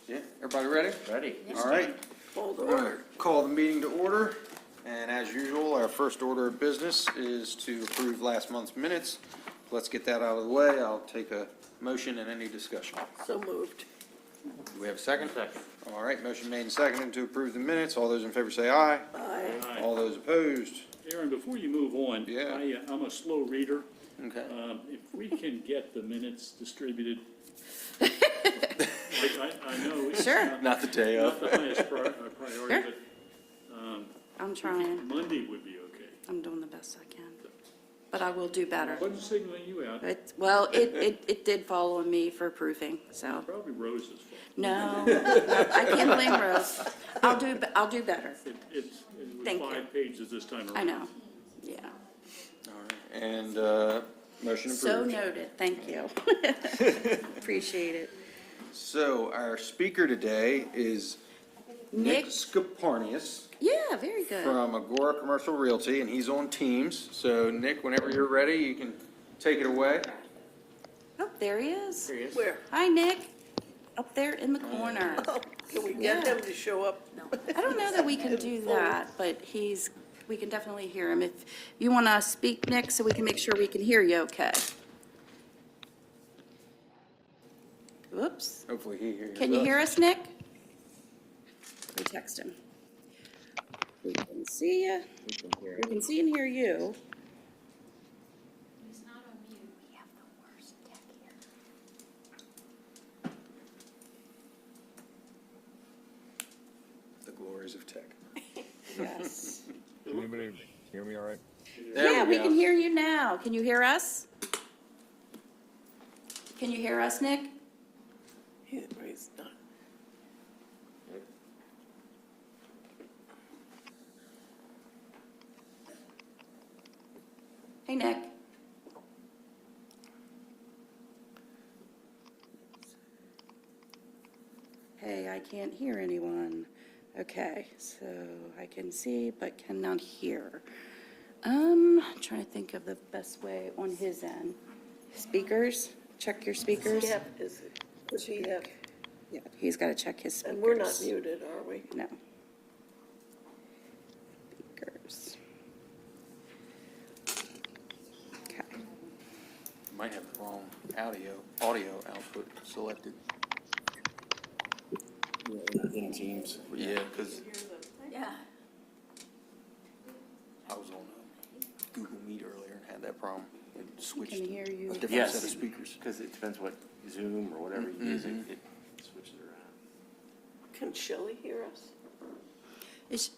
Yeah, everybody ready? Ready. All right. Call the meeting to order. And as usual, our first order of business is to approve last month's minutes. Let's get that out of the way. I'll take a motion and any discussion. So moved. Do we have a second? Second. All right, motion made and seconded to approve the minutes. All those in favor say aye. Aye. All those opposed? Aaron, before you move on, Yeah. I'm a slow reader. Okay. If we can get the minutes distributed, I know it's Sure. Not the day not of. the highest priority, Sure. but I'm trying. Monday would be okay. I'm doing the best I can. But I will do better. Wasn't signaling you out, It did fall on me for proofing, so. probably Rose's fault. No, I can't blame Rose. I'll do better. It was Thank you. 5 pages this time around. I know, yeah. All right. And motion approved. So noted, thank you. Appreciate it. So our speaker today is Nick Nick, Scaparnius yeah, very good. from Agora Commercial Realty, and he's on Teams. So Nick, whenever you're ready, you can take it away. Oh, there he is. There he is. Where? Hi, Nick. Up there in the corner. Oh, can we Yeah. get him to show up? I don't know that we can do that, but we can definitely hear him. If you want to speak, Nick, so we can make sure we can hear you okay. Whoops. Hopefully he hears us. Can you hear us, Nick? We text him. We can see you. We can see and hear you. He's not on mute. We have the worst tech here. The glories of tech. Yes. Anybody hear me all right? There Yeah, we go. can hear you now. Can you hear us? Can you hear us, Nick? He's not. Hey, Nick. Hey, I can't hear anyone. Okay, so I can see but cannot hear. Trying to think of the best way on his end. Speakers, check your speakers. Yeah, does he have, Yeah, he's got to check his speakers. and we're not muted, are we? No. Speakers. Okay. Might have the wrong audio output selected. In Teams. Yeah, because Yeah. I was on Google Meet earlier and had that problem. It switched Can to hear you. a different Yes. set of speakers. Because it depends what Zoom or whatever you use, it switches around. Can Shelley hear us?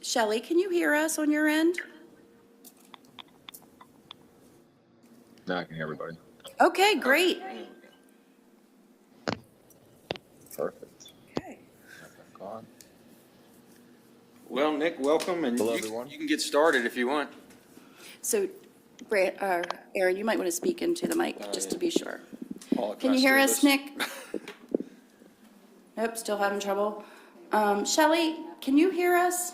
Shelley, can you hear us on your end? Now I can hear everybody. Okay, great. Perfect. Okay. On. Well, Nick, welcome, and Hello, you everyone. can get started if you want. So, Aaron, you might want to speak into the mic, just to be sure. All Can you hear across us, the Nick? Nope, still having trouble. Shelley, can you hear us?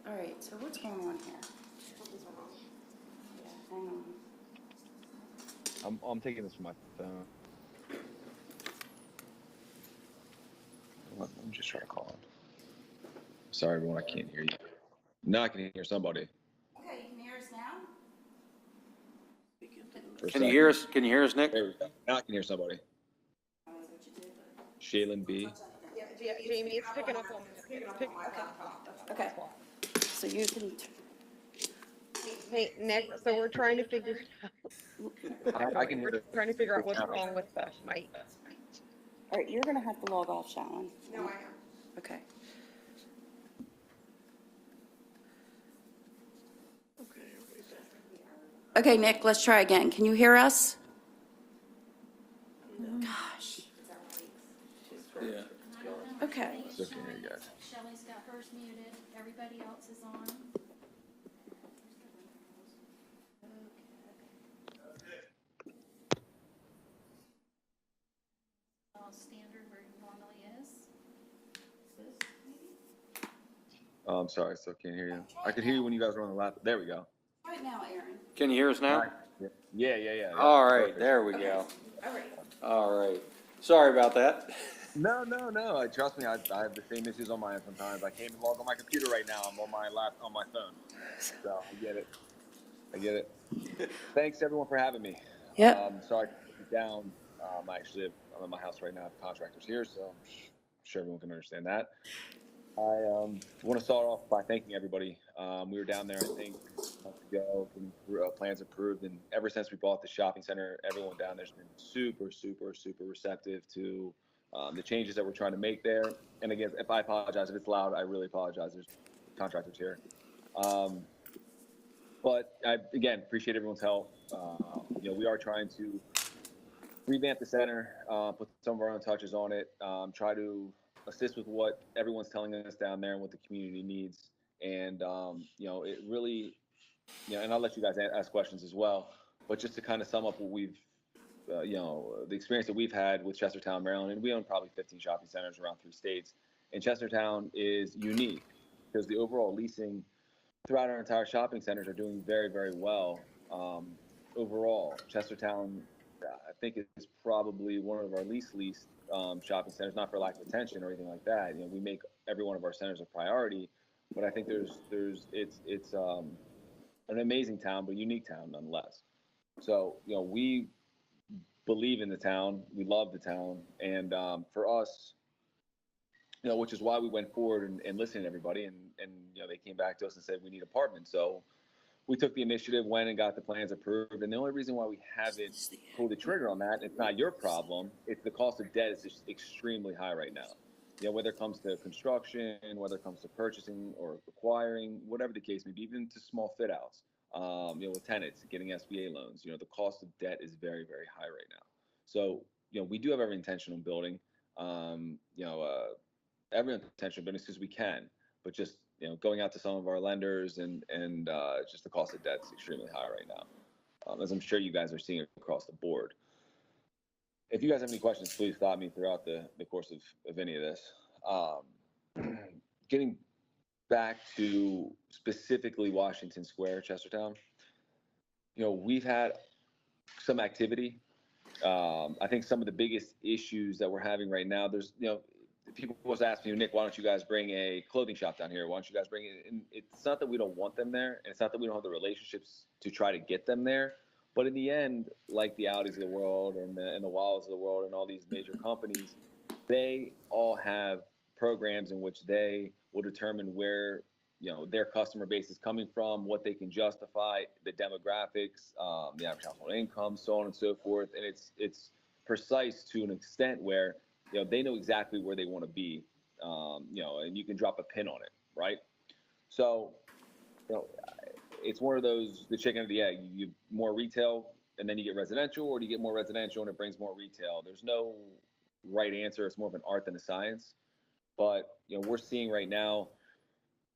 All right, so what's going on here? Yeah, hang on. I'm taking this from my phone. Let me just try to call him. Sorry, everyone, I can't hear you. Now I can hear somebody. Okay, you can hear us now? For a Can you second. hear us? Can you hear us, Nick? There we go. Now I can hear somebody. Shaylin B. Jamie, it's picking up on. Okay, so you can, Hey, Nick, so we're trying to figure, I can hear we're trying to figure out what's wrong with the mic. all right, you're going to have to log off, Shallon. No, I am. Okay. Okay, are we back? Okay, Nick, let's try again. Can you hear us? Gosh, Yeah. okay. Still can't hear you guys. Shelley's got hers muted, everybody else is on. All standard where it normally is. I'm sorry, I still can't hear you. I could hear you when you guys were on the lap. There we go. Right now, Aaron. Can you hear us now? Yeah. Yeah. All right, Perfect. there we go. All right. All right. Sorry about that. No. Trust me, I have the same issues on my end sometimes. I can't even log on my computer right now. I'm on my on my phone. So I get it. Thanks everyone for having me. Yep. Sorry to put you down. Actually, I'm at my house right now. I have contractors here, so I'm sure everyone can understand that. I want to start off by thanking everybody. We were down there, I think, a month ago, getting plans approved, and ever since we bought the shopping center, everyone down there's been super, super, super receptive to the changes that we're trying to make there. And again, if I apologize if it's loud, I really apologize. There's contractors here. But I again appreciate everyone's help. We are trying to revamp the center, put some of our own touches on it, try to assist with what everyone's telling us down there and what the community needs. And, it really, and I'll let you guys ask questions as well. But just to kind of sum up what we've, the experience that we've had with Chestertown, Maryland, and we own probably 15 shopping centers around 3 states. And Chestertown is unique because the overall leasing throughout our entire shopping centers are doing very, very well. Overall, Chestertown, I think, is probably one of our least shopping centers, not for lack of attention or anything like that. We make every one of our centers a priority, but I think it's an amazing town, but unique town nonetheless. So, we believe in the town, we love the town, and for us, which is why we went forward and listened to everybody, and they came back to us and said we need apartments. So we took the initiative, went and got the plans approved, and the only reason why we haven't pulled the trigger on that, it's not your problem. It's the cost of debt is just extremely high right now. Whether it comes to construction, whether it comes to purchasing or acquiring, whatever the case may be, even to small fit outs, with tenants getting SBA loans, the cost of debt is very, very high right now. So, we do have every intention on building, every intention of building because we can, but just, going out to some of our lenders and just the cost of debt is extremely high right now, as I'm sure you guys are seeing across the board. If you guys have any questions, please stop me throughout the course of any of this. Getting back to specifically Washington Square, Chestertown, we've had some activity. I think some of the biggest issues that we're having right now, there's, people always ask me, Nick, why don't you guys bring a clothing shop down here? Why don't you guys bring it? And it's not that we don't want them there, and it's not that we don't have the relationships to try to get them there. But in the end, like the Audis of the world and the Walls of the world and all these major companies, they all have programs in which they will determine where their customer base is coming from, what they can justify, the demographics, the average household income, so on and so forth. And it's precise to an extent where they know exactly where they want to be, and you can drop a pin on it, right? So, it's one of those, the chicken or the egg. You more retail and then you get residential, or do you get more residential and it brings more retail? There's no right answer. It's more of an art than a science. But, we're seeing right now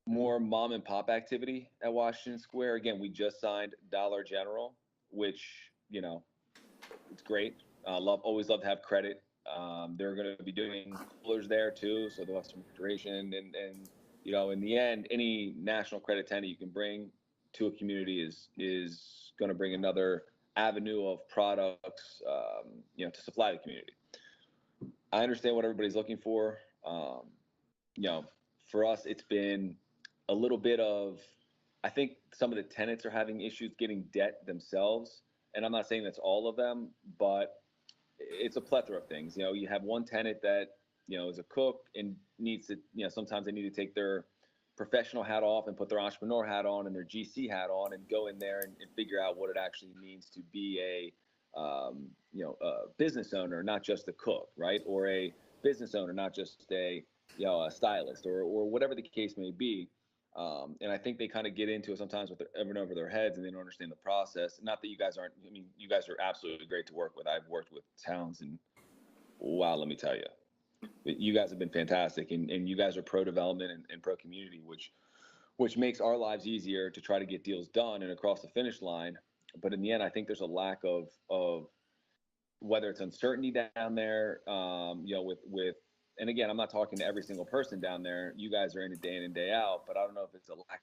more mom and pop activity at Washington Square. Again, we just signed Dollar General, which, it's great. Always love to have credit. They're going to be doing coolers there too, so they'll have some refrigeration. And in the end, any national credit tenant you can bring to a community is going to bring another avenue of products, to supply the community. I understand what everybody's looking for. For us, it's been a little bit of, I think some of the tenants are having issues getting debt themselves. And I'm not saying that's all of them, but it's a plethora of things. You have one tenant that, is a cook and needs to, sometimes they need to take their professional hat off and put their entrepreneur hat on and their GC hat on and go in there and figure out what it actually means to be a business owner, not just a cook, right? Or a business owner, not just a stylist or whatever the case may be. And I think they kind of get into it sometimes with everyone over their heads and they don't understand the process. Not that you guys aren't, you guys are absolutely great to work with. I've worked with towns and wow, let me tell you, you guys have been fantastic and you guys are pro development and pro community, which makes our lives easier to try to get deals done and across the finish line. But in the end, I think there's a lack of whether it's uncertainty down there, with and again, I'm not talking to every single person down there. You guys are in it day in and day out, but I don't know if it's a lack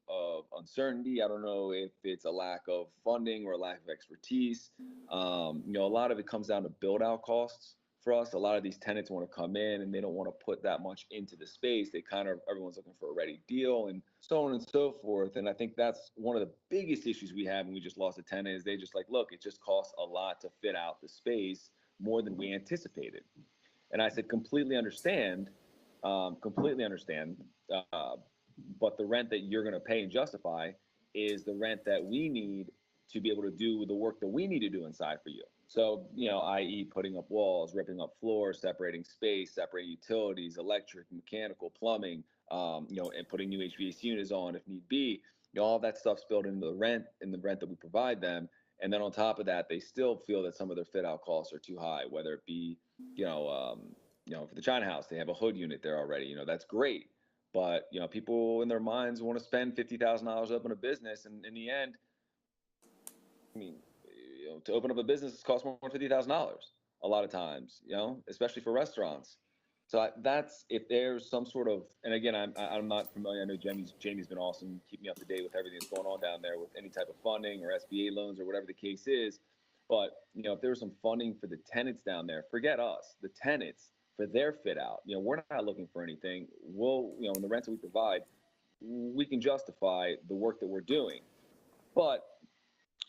of uncertainty. I don't know if it's a lack of funding or a lack of expertise. A lot of it comes down to build out costs for us. A lot of these tenants want to come in and they don't want to put that much into the space. They kind of, everyone's looking for a ready deal and so on and so forth. And I think that's one of the biggest issues we have when we just lost a tenant is they just like, look, it just costs a lot to fit out the space more than we anticipated. And I said, completely understand. But the rent that you're going to pay and justify is the rent that we need to be able to do the work that we need to do inside for you. So, i.e. putting up walls, ripping up floors, separating space, separating utilities, electric, mechanical, plumbing, and putting new HVAC units on if need be. All that stuff's built into the rent and the rent that we provide them. And then on top of that, they still feel that some of their fit out costs are too high, whether it be, for the China House, they have a hood unit there already. That's great. But, people in their minds want to spend $50,000 open a business. And in the end, to open up a business costs more than $50,000 a lot of times, especially for restaurants. So that's, if there's some sort of, and again, I'm not familiar. I know Jamie's been awesome, keep me up to date with everything that's going on down there with any type of funding or SBA loans or whatever the case is. But, if there's some funding for the tenants down there, forget us, the tenants, for their fit out, we're not looking for anything. We'll, in the rents that we provide, we can justify the work that we're doing. But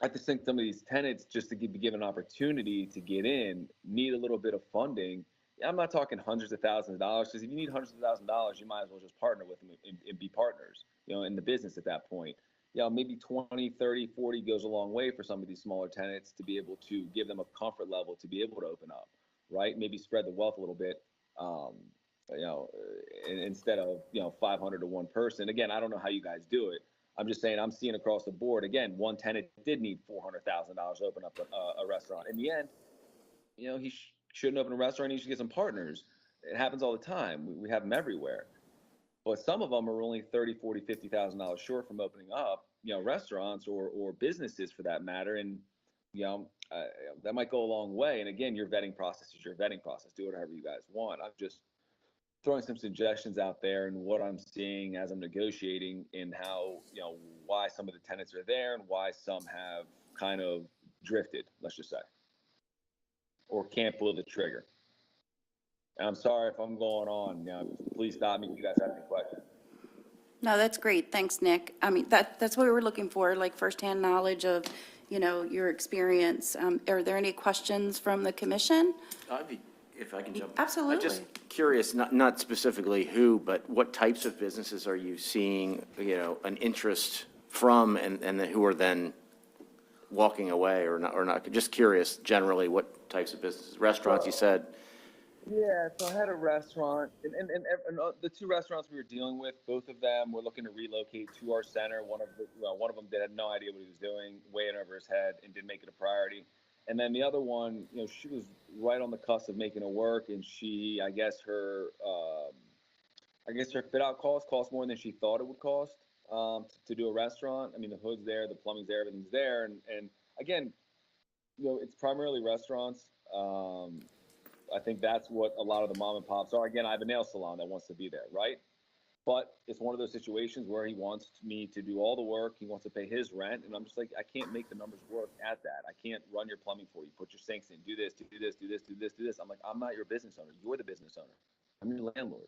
I just think some of these tenants, just to be given an opportunity to get in, need a little bit of funding. I'm not talking hundreds of thousands of dollars, because if you need hundreds of thousands of dollars, you might as well just partner with them and be partners, in the business at that point. Maybe 20, 30, 40 goes a long way for some of these smaller tenants to be able to give them a comfort level to be able to open up, right? Maybe spread the wealth a little bit, instead of, 500 to one person. Again, I don't know how you guys do it. I'm just saying, I'm seeing across the board, again, one tenant did need $400,000 to open up a restaurant. In the end, he shouldn't open a restaurant. He should get some partners. It happens all the time. We have them everywhere. But some of them are only $30,000, $40,000, $50,000 short from opening up, restaurants or businesses for that matter. And, that might go a long way. And again, your vetting process is your vetting process. Do whatever you guys want. I'm just throwing some suggestions out there and what I'm seeing as I'm negotiating and how, why some of the tenants are there and why some have kind of drifted, let's just say, or can't pull the trigger. And I'm sorry if I'm going on. Please stop me if you guys have any questions. No, that's great. Thanks, Nick. I mean, that's what we were looking for, like firsthand knowledge of, your experience. Are there any questions from the commission? If I can jump. Absolutely. I'm just curious, not specifically who, but what types of businesses are you seeing, an interest from and who are then walking away or not? Just curious, generally, what types of businesses? Restaurants, you said? Yeah, so I had a restaurant, and the two restaurants we were dealing with, both of them were looking to relocate to our center. One of them had no idea what he was doing, way in over his head, and didn't make it a priority. And then the other one, she was right on the cusp of making it work, and I guess her fit out cost more than she thought it would cost to do a restaurant. I mean, the hood's there, the plumbing's there, everything's there, and again, it's primarily restaurants. I think that's what a lot of the mom and pops are. Again, I have a nail salon that wants to be there, right? But it's one of those situations where he wants me to do all the work. He wants to pay his rent. And I'm just like, I can't make the numbers work at that. I can't run your plumbing for you, put your sinks in, do this, do this, do this, do this, do this. I'm like, I'm not your business owner. You're the business owner. I'm your landlord.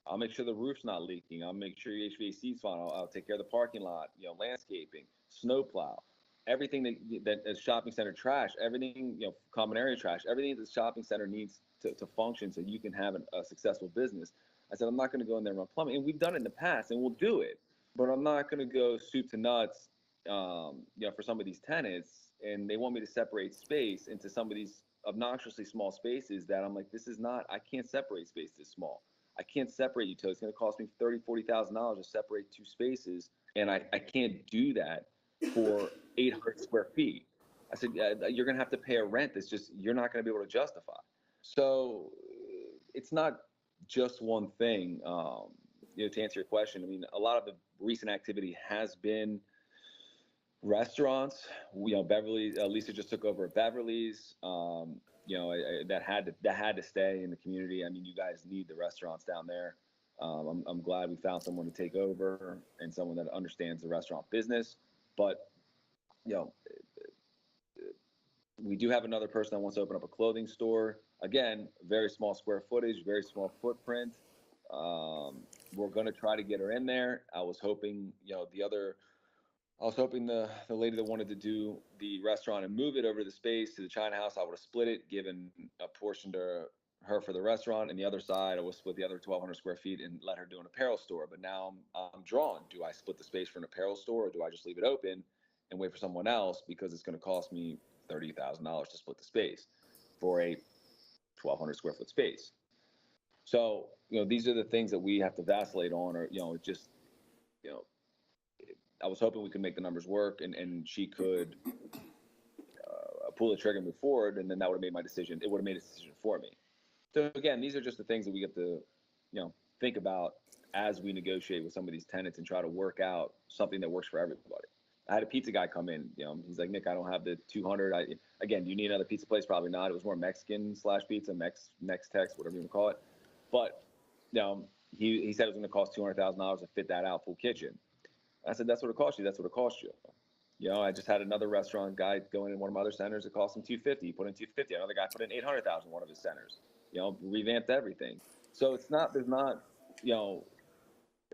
I'll make sure the roof's not leaking. I'll make sure your HVAC's fine. I'll take care of the parking lot, landscaping, snow plow. Everything that is shopping center trash, everything, common area trash, everything that the shopping center needs to function so you can have a successful business. I said, I'm not going to go in there and run plumbing. And we've done it in the past, and we'll do it. But I'm not going to go soup to nuts, for some of ththese tenants. And they want me to separate space into some of these obnoxiously small spaces that I'm like, I can't separate space this small. I can't separate utilities. It's going to cost me $30,000, $40,000 to separate two spaces. And I can't do that for 800 square feet. I said, you're going to have to pay a rent that's you're not going to be able to justify. So it's not just one thing. To answer your question, I mean, a lot of the recent activity has been restaurants. Beverly, Lisa just took over at Beverly's. That had to stay in the community. I mean, you guys need the restaurants down there. I'm glad we found someone to take over and someone that understands the restaurant business. But we do have another person that wants to open up a clothing store. Again, very small square footage, very small footprint. We're going to try to get her in there. I was hoping, the lady that wanted to do the restaurant and move it over to the space to the China House, I would have split it, given a portion to her for the restaurant, and the other side, I would split the other 1,200 square feet and let her do an apparel store. But now I'm drawn. Do I split the space for an apparel store, or do I just leave it open and wait for someone else, because it's going to cost me $30,000 to split the space for a 1,200 square foot space? So, these are the things that we have to vacillate on, or, just, I was hoping we could make the numbers work, and she could pull the trigger and move forward, and then that would have made my decision. It would have made a decision for me. So again, these are just the things that we get to, think about as we negotiate with some of these tenants and try to work out something that works for everybody. I had a pizza guy come in, he's like, Nick, I don't have the 200. Again, do you need another pizza place? Probably not. It was more Mexican / pizza, Mex-Tex, whatever you want to call it. But, he said it was going to cost $200,000 to fit that out, full kitchen. I said, that's what it cost you. That's what it cost you. I just had another restaurant guy go in one of my other centers. It cost him $250. He put in $250. Another guy put in $800,000 in one of his centers. Revamped everything. So there's not,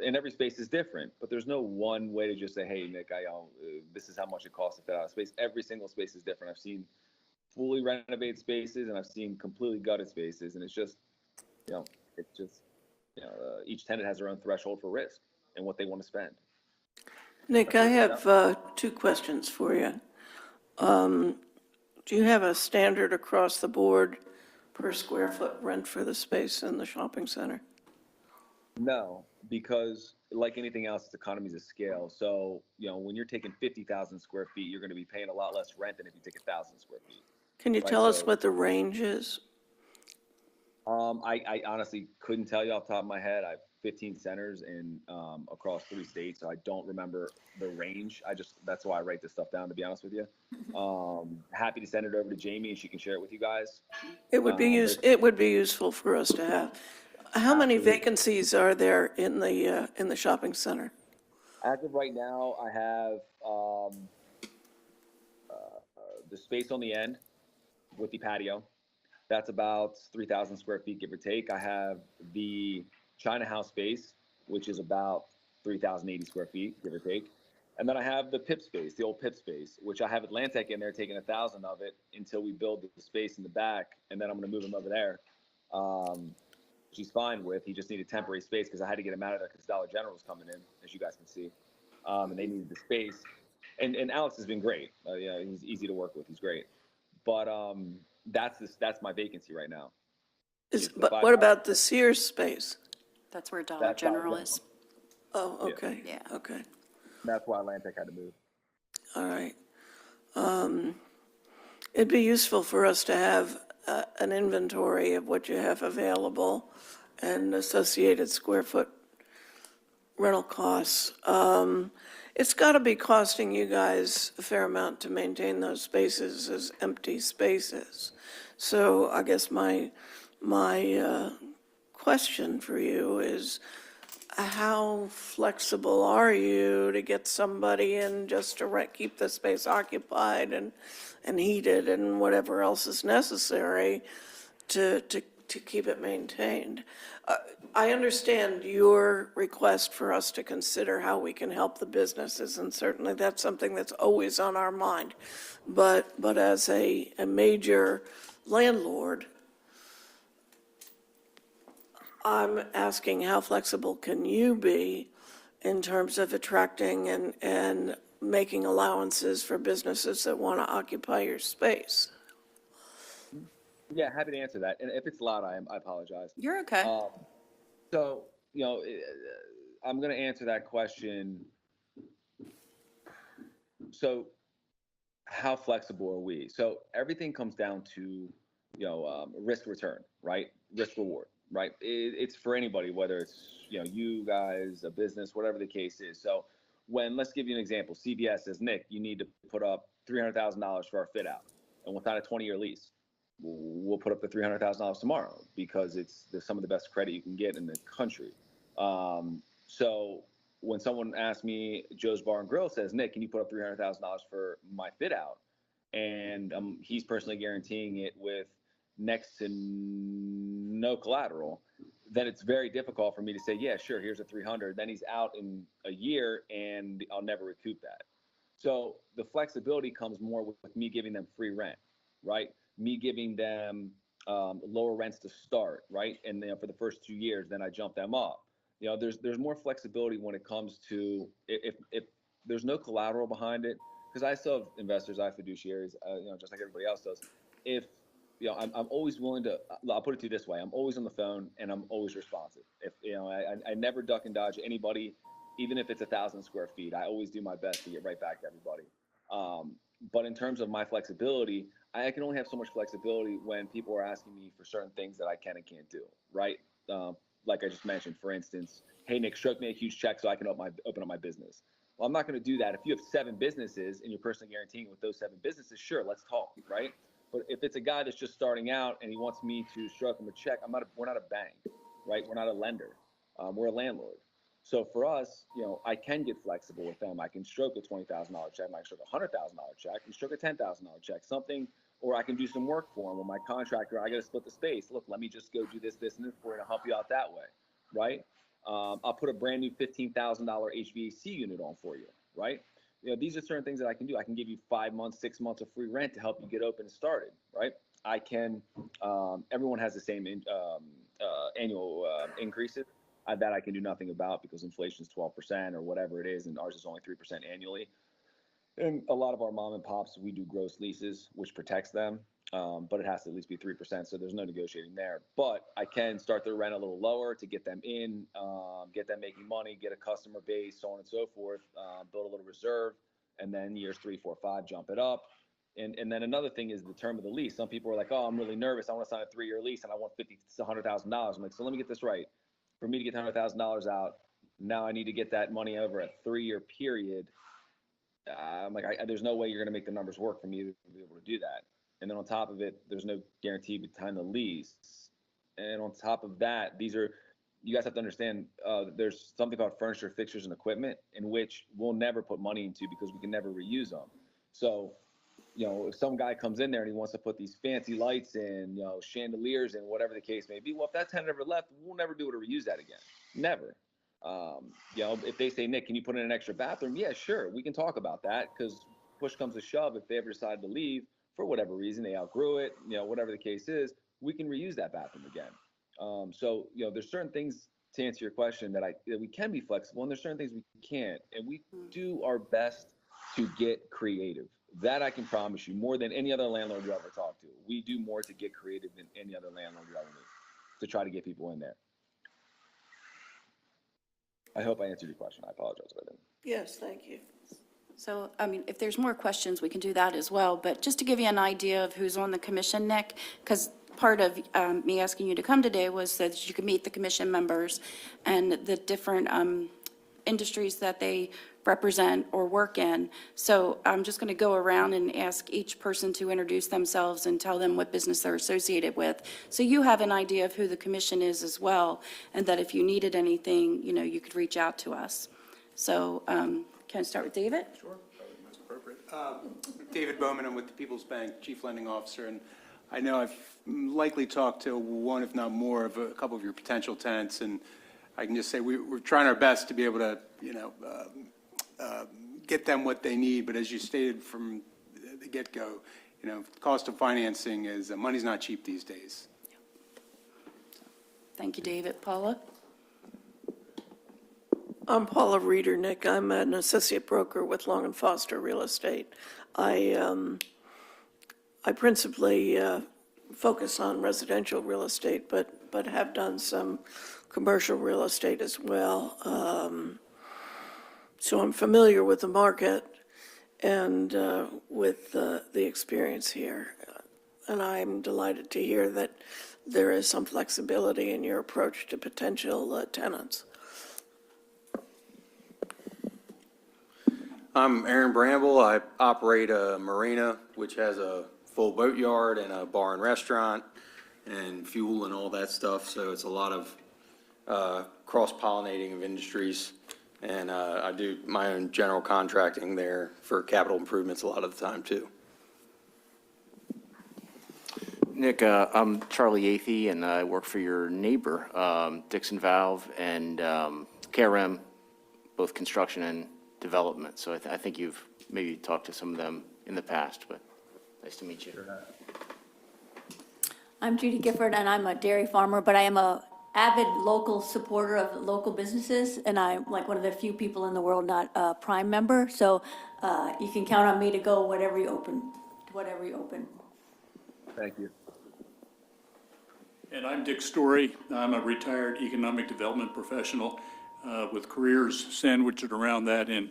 and every space is different, but there's no one way to just say, hey, Nick, this is how much it costs to fit out of space. Every single space is different. I've seen fully renovated spaces, and I've seen completely gutted spaces, and it's just, each tenant has their own threshold for risk and what they want to spend. Nick, I have 2 questions for you. Do you have a standard across the board per square foot rent for the space in the shopping center? No, because like anything else, it's economies of scale. So, when you're taking 50,000 square feet, you're going to be paying a lot less rent than if you take 1,000 square feet. Can you Right, tell us so- what the range is? I honestly couldn't tell you off the top of my head. I have 15 centers in across 3 states, so I don't remember the range. That's why I write this stuff down, to be honest with you. Happy to send it over to Jamie, and she can share it with you guys. It would be it would be useful for us to have. How many vacancies are there in the shopping center? As of right now, I have the space on the end with the patio. That's about 3,000 square feet, give or take. I have the China House space, which is about 3,080 square feet, give or take. And then I have the PIP space, the old PIP space, which I have Atlantic in there, taking 1,000 of it until we build the space in the back, and then I'm going to move him over there. She's fine with. He just needed temporary space because I had to get him out of there because Dollar General was coming in, as you guys can see, and they needed the space. And Alex has been great. He's easy to work with. He's great. But that's my vacancy right now. But what about the Sears space? That's where Dollar General is. Oh, okay. Yeah. Okay, That's why Atlantic had to move. all right. It'd be useful for us to have an inventory of what you have available and associated square foot rental costs. It's got to be costing you guys a fair amount to maintain those spaces as empty spaces. So I guess my question for you is, how flexible are you to get somebody in just to keep the space occupied and heated and whatever else is necessary to keep it maintained? I understand your request for us to consider how we can help the businesses, and certainly that's something that's always on our mind. But as a major landlord, I'm asking, how flexible can you be in terms of attracting and making allowances for businesses that want to occupy your space? Yeah, happy to answer that. And if it's loud, I apologize. You're okay. So, I'm going to answer that question. So, how flexible are we? So, everything comes down to, risk return, right? Risk reward, right? It's for anybody, whether it's, you guys, a business, whatever the case is. So, let's give you an example. CVS says, Nick, you need to put up $300,000 for our fit out, and without a 20-year lease. We'll put up the $300,000 tomorrow because it's some of the best credit you can get in the country. So when someone asks me, Joe's Bar and Grill says, Nick, can you put up $300,000 for my fit out? And he's personally guaranteeing it with next to no collateral, then it's very difficult for me to say, yeah, sure, here's a 300. Then he's out in a year and I'll never recoup that. So the flexibility comes more with me giving them free rent, right? Me giving them lower rents to start, right? And for the first 2 years, then I jump them up. There's more flexibility when it comes to if there's no collateral behind it, because I still have investors, I have fiduciaries, just like everybody else does. If I'm always willing to. I'll put it to you this way: I'm always on the phone and I'm always responsive. If I never duck and dodge anybody, even if it's 1,000 square feet. I always do my best to get right back to everybody. But in terms of my flexibility, I can only have so much flexibility when people are asking me for certain things that I can and can't do, right? Like I just mentioned, for instance, hey, Nick, stroke me a huge check so I can open up my business. Well, I'm not going to do that. If you have 7 businesses and you're personally guaranteeing with those 7 businesses, sure, let's talk, right? But if it's a guy that's just starting out and he wants me to stroke him a check, we're not a bank, right? We're not a lender. We're a landlord. So for us, I can get flexible with them. I can stroke a $20,000 check. I can stroke a $100,000 check. I can stroke a $10,000 check, something, or I can do some work for them with my contractor. I got to split the space. Look, let me just go do this, and this for you to help you out that way, right? I'll put a brand new $15,000 HVAC unit on for you, right? These are certain things that I can do. I can give you 5 months, 6 months of free rent to help you get open and started, right? I can, everyone has the same annual increases. That I can do nothing about because inflation is 12% or whatever it is, and ours is only 3% annually. And a lot of our mom and pops, we do gross leases, which protects them, but it has to at least be 3%, so there's no negotiating there. But I can start their rent a little lower to get them in, get them making money, get a customer base, so on and so forth, build a little reserve, and then years 3, 4, 5, jump it up. And then another thing is the term of the lease. Some people are like, oh, I'm really nervous. I want to sign a 3-year lease and I want $50,000 to $100,000. I'm like, so let me get this right. For me to get $100,000 out, now I need to get that money over a 3-year period. I'm like, there's no way you're going to make the numbers work for me to be able to do that. And then on top of it, there's no guarantee behind the lease. And on top of that, you guys have to understand, there's something called furniture, fixtures, and equipment in which we'll never put money into because we can never reuse them. So, if some guy comes in there and he wants to put these fancy lights in, chandeliers and whatever the case may be, well, if that tenant ever left, we'll never be able to reuse that again. Never. If they say, Nick, can you put in an extra bathroom? Yeah, sure. We can talk about that because push comes to shove. If they ever decide to leave for whatever reason, they outgrew it, whatever the case is, we can reuse that bathroom again. So, there's certain things to answer your question that we can be flexible, and there's certain things we can't. And we do our best to get creative. That I can promise you, more than any other landlord you ever talk to. We do more to get creative than any other landlord you ever meet to try to get people in there. I hope I answered your question. I apologize if I didn't. Yes, thank you. So, if there's more questions, we can do that as well. But just to give you an idea of who's on the commission, Nick, because part of me asking you to come today was so that you could meet the commission members and the different industries that they represent or work in. So I'm just going to go around and ask each person to introduce themselves and tell them what business they're associated with. So you have an idea of who the commission is as well, and that if you needed anything, you could reach out to us. So can I start with David? Sure, probably most appropriate. David Bowman, I'm with the People's Bank, Chief Lending Officer, and I know I've likely talked to one, if not more, of a couple of your potential tenants, and I can just say we're trying our best to be able to, get them what they need. But as you stated from the get-go, cost of financing is money's not cheap these days. Thank you, David. Paula? I'm Paula Reeder, Nick. I'm an associate broker with Long and Foster Real Estate. I principally focus on residential real estate, but have done some commercial real estate as well. So I'm familiar with the market and with the experience here. And I'm delighted to hear that there is some flexibility in your approach to potential tenants. I'm Aaron Bramble. I operate a marina, which has a full boat yard and a bar and restaurant and fuel and all that stuff. So it's a lot of cross-pollinating of industries. And I do my own general contracting there for capital improvements a lot of the time, too. Nick, I'm Charlie Yathy, and I work for your neighbor, Dixon Valve and KRM, both construction and development. So I think you've maybe talked to some of them in the past, but nice to meet you. I'm Judy Gifford, and I'm a dairy farmer, but I am a avid local supporter of local businesses, and I'm like one of the few people in the world not a Prime member, so you can count on me to go whatever you open. Thank you. And I'm Dick Story. I'm a retired economic development professional with careers sandwiched around that in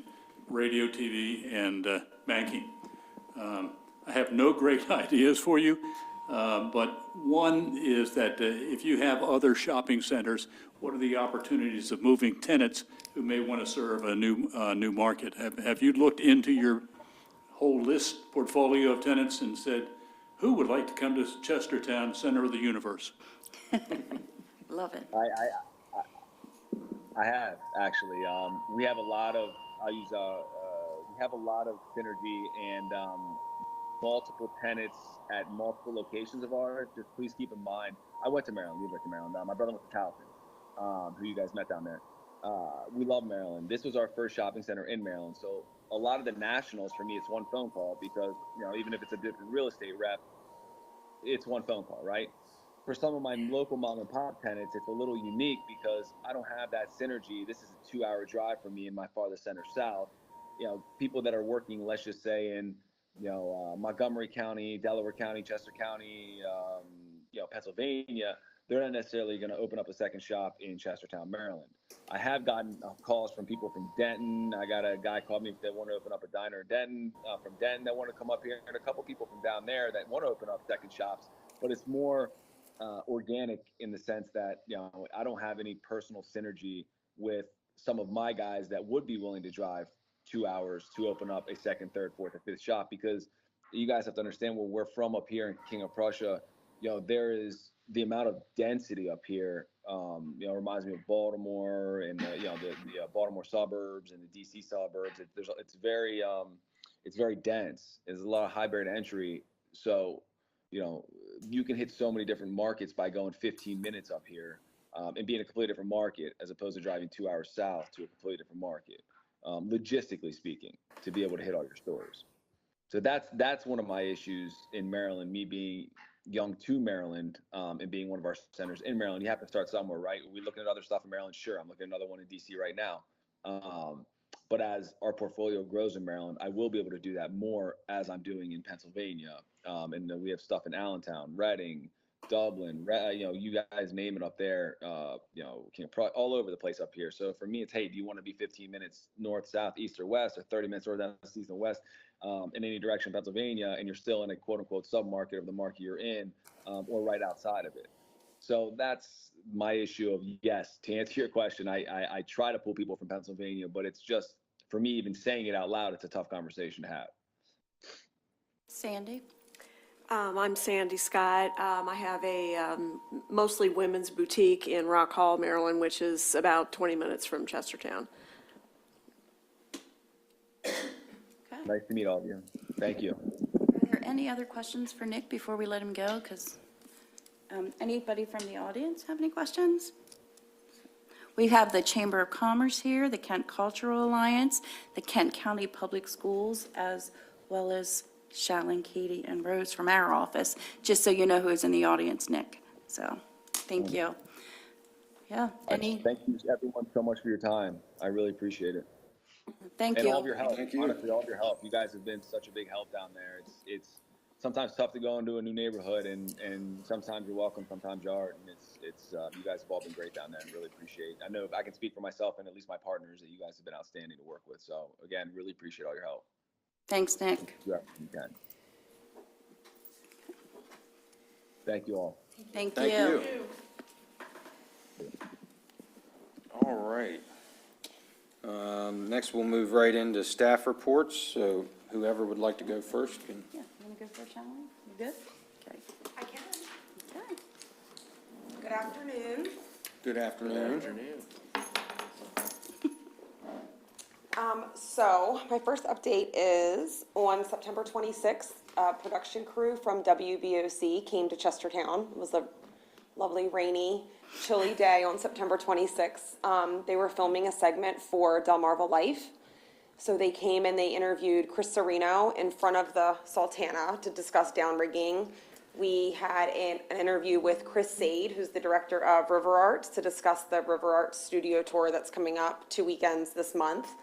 radio, TV, and banking. I have no great ideas for you, but one is that if you have other shopping centers, what are the opportunities of moving tenants who may want to serve a new market? Have you looked into your whole portfolio of tenants and said, who would like to come to Chestertown, center of the universe? Love it. I have, actually. We have a lot of, we have a lot of synergy and multiple tenants at multiple locations of ours. Just please keep in mind, I went to Maryland, we went to Maryland. My brother went to Calvin, who you guys met down there. We love Maryland. This was our first shopping center in Maryland. So a lot of the nationals, for me, it's one phone call because, even if it's a different real estate rep, it's one phone call, right? For some of my local mom and pop tenants, it's a little unique because I don't have that synergy. This is a 2-hour drive from me in my farthest center south. People that are working, let's just say in, Montgomery County, Delaware County, Chester County, Pennsylvania, they're not necessarily going to open up a second shop in Chestertown, Maryland. I have gotten calls from people from Denton. I got a guy called me that want to open up a diner in Denton, from Denton that want to come up here, and a couple people from down there that want to open up second shops. But it's more organic in the sense that, I don't have any personal synergy with some of my guys that would be willing to drive 2 hours to open up a second, third, fourth, or fifth shop, because you guys have to understand where we're from up here in King of Prussia. There is the amount of density up here, reminds me of Baltimore and the Baltimore suburbs and the DC suburbs. It's very dense. There's a lot of high barrier to entry. So, you can hit so many different markets by going 15 minutes up here, and being a completely different market as opposed to driving 2 hours south to a completely different market, logistically speaking, to be able to hit all your stores. So that's one of my issues in Maryland, me being young to Maryland, and being one of our centers in Maryland. You have to start somewhere, right? Are we looking at other stuff in Maryland? Sure. I'm looking at another one in DC right now. But as our portfolio grows in Maryland, I will be able to do that more as I'm doing in Pennsylvania. And then we have stuff in Allentown, Reading, Dublin, you guys name it up there, all over the place up here. So for me, it's, hey, do you want to be 15 minutes north, south, east, or west, or 30 minutes north, south, east, and west, in any direction in Pennsylvania, and you're still in a quote unquote sub-market of the market you're in, or right outside of it. So that's my issue of, yes, to answer your question, I try to pull people from Pennsylvania, but it's just, for me, even saying it out loud, it's a tough conversation to have. Sandy? I'm Sandy Scott. I have a mostly women's boutique in Rock Hall, Maryland, which is about 20 minutes from Chestertown. Okay. Nice to meet all of you. Thank you. Are there any other questions for Nick before we let him go? Because anybody from the audience have any questions? We have the Chamber of Commerce here, the Kent Cultural Alliance, the Kent County Public Schools, as well as Shalyn, Katie, and Rose from our office, just so you know who's in the audience, Nick. So, thank you. Yeah, Thank you, everyone, so much for your time. I really appreciate it. Thank And you. all of your help. Thank you. Honestly, all of your help. You guys have been such a big help down there. It's sometimes tough to go into a new neighborhood, and sometimes you're welcome, sometimes you aren't. And it's you guys have all been great down there, and really appreciate. I know if I can speak for myself and at least my partners that you guys have been outstanding to work with. So again, really appreciate all your help. Thanks, Nick. Yeah, you can. Thank you all. Thank Thank you. you. All right. Next, we'll move right into staff reports. So whoever would like to go first can. Yeah, you want to go for Shalyn? You good? Okay. I can. Okay. Good afternoon. Good afternoon. So my first update is on September 26th, production crew from WBOC came to Chestertown. It was a lovely, rainy, chilly day on September 26th. They were filming a segment for Delmarva Life. So they came and they interviewed Chris Serino in front of the Sultana to discuss downrigging. We had an interview with Chris Sade, who's the director of River Arts, to discuss the River Arts studio tour that's coming up 2 weekends this month.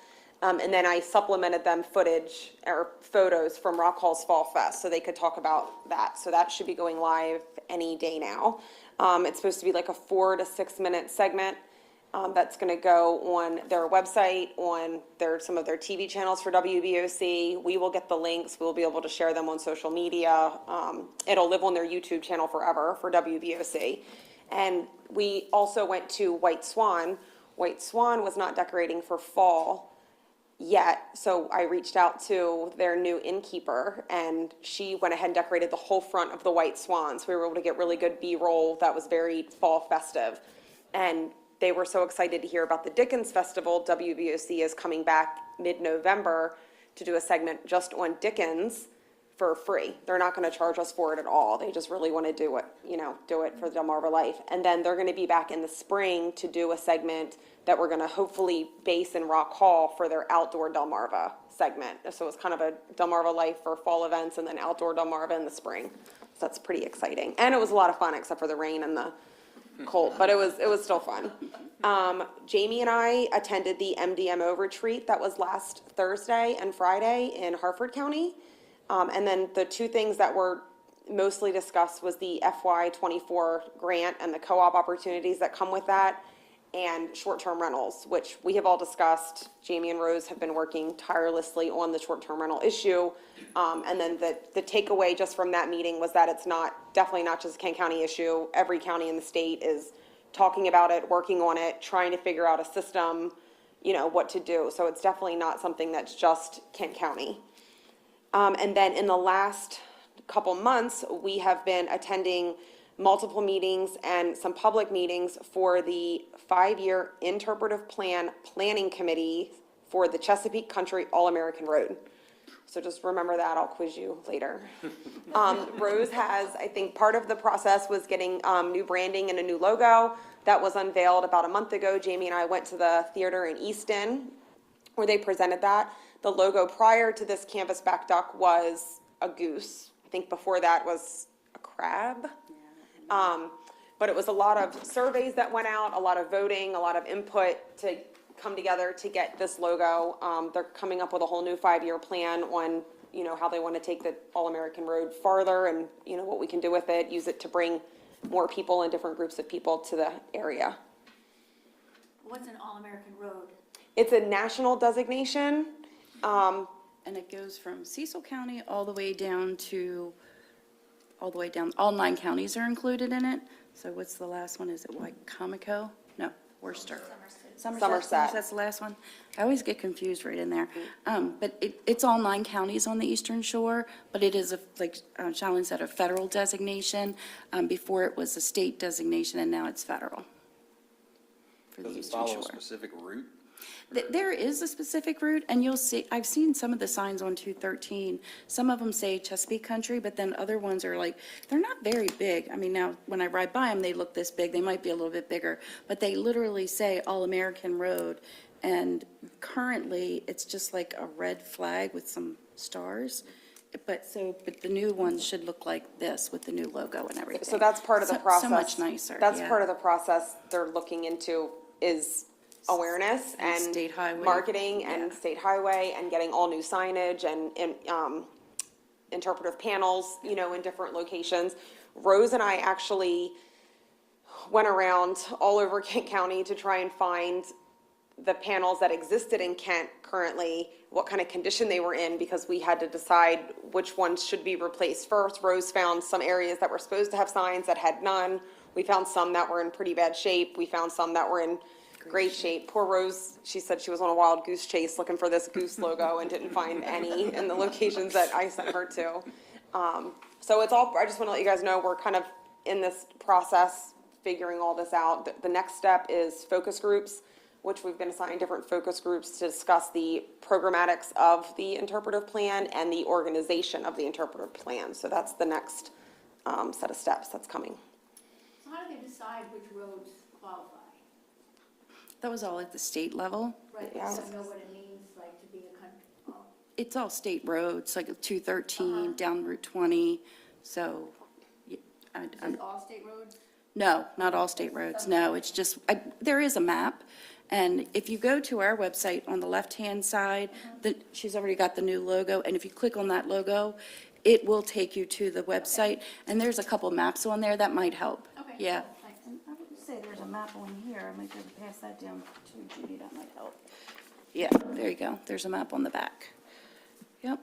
And then I supplemented them footage or photos from Rock Hall's Fall Fest so they could talk about that. So that should be going live any day now. It's supposed to be like a 4 to 6 minute segment. That's going to go on their website, on some of their TV channels for WBOC. We will get the links. We'll be able to share them on social media. It'll live on their YouTube channel forever for WBOC. And we also went to White Swan. White Swan was not decorating for fall yet, so I reached out to their new innkeeper, and she went ahead and decorated the whole front of the White Swan. So we were able to get really good B-roll that was very fall festive. And they were so excited to hear about the Dickens Festival. WBOC is coming back mid-November to do a segment just on Dickens for free. They're not going to charge us for it at all. They just really want to do it for Delmarva Life. And then they're going to be back in the spring to do a segment that we're going to hopefully base in Rock Hall for their outdoor Delmarva segment. So it's kind of a Delmarva Life for fall events and then outdoor Delmarva in the spring. So that's pretty exciting. And it was a lot of fun except for the rain and the cold, but it was still fun. Jamie and I attended the MDMO retreat that was last Thursday and Friday in Harford County. And then the two things that were mostly discussed was the FY24 grant and the co-op opportunities that come with that, and short-term rentals, which we have all discussed. Jamie and Rose have been working tirelessly on the short-term rental issue. And then the takeaway just from that meeting was that it's definitely not just a Kent County issue. Every county in the state is talking about it, working on it, trying to figure out a system, what to do. So it's definitely not something that's just Kent County. And then in the last couple months, we have been attending multiple meetings and some public meetings for the 5-year interpretive planning committee for the Chesapeake Country All-American Road. So just remember that. I'll quiz you later. Rose has, I think part of the process was getting new branding and a new logo. That was unveiled about a month ago. Jamie and I went to the theater in Easton where they presented that. The logo prior to this canvas back duck was a goose. I think before that was a crab. But it was a lot of surveys that went out, a lot of voting, a lot of input to come together to get this logo. They're coming up with a whole new 5-year plan on, how they want to take the All-American Road farther and, what we can do with it, use it to bring more people and different groups of people to the area. What's an All-American Road? It's a national designation. And it goes from Cecil County all the way down, all 9 counties are included in it. So what's the last one? Is it Wycomico? No, Worcester. Somerset. That's the last one. I always get confused right in there. But it's all 9 counties on the Eastern Shore, but it is Shalyn said, a federal designation. Before it was a state designation, and now it's federal for the Does it Eastern follow Shore. a specific route? There is a specific route, and you'll see, I've seen some of the signs on 213. Some of them say Chesapeake Country, but then other ones are they're not very big. I mean, now, when I ride by them, they look this big. They might be a little bit bigger, but they literally say All-American Road. And currently, it's just like a red flag with some stars. But the new ones should look like this with the new logo and everything. So that's part of the process. So much nicer. That's yeah. part of the process they're looking into is awareness and state highway. marketing and Yeah. state highway and getting all new signage and interpretive panels, in different locations. Rose and I actually went around all over Kent County to try and find the panels that existed in Kent currently, what kind of condition they were in, because we had to decide which ones should be replaced first. Rose found some areas that were supposed to have signs that had none. We found some that were in pretty bad shape. We found some that were in great shape. Poor Rose, she said she was on a wild goose chase looking for this goose logo and didn't find any in the locations that I sent her to. So it's all, I just want to let you guys know we're kind of in this process, figuring all this out. The next step is focus groups. which we've been assigned different focus groups to discuss the programmatics of the interpretive plan and the organization of the interpretive plan. So that's the next set of steps that's coming. So how do they decide which roads qualify? That was all at the state level. Right, Yeah. I don't know what it means, like, to be a country. It's all state roads, like 213 down Route 20, so. Is it all state roads? No, not all state roads, no, it's just, there is a map, and if you go to our website on the left-hand side, she's already got the new logo, and if you click on that logo, it will take you to the website, and there's a couple maps on there that might help. Okay. Yeah. Thanks. And I would say there's a map on here, I might be able to pass that down to Judy, that might help. Yeah, there you go, there's a map on the back. Yep.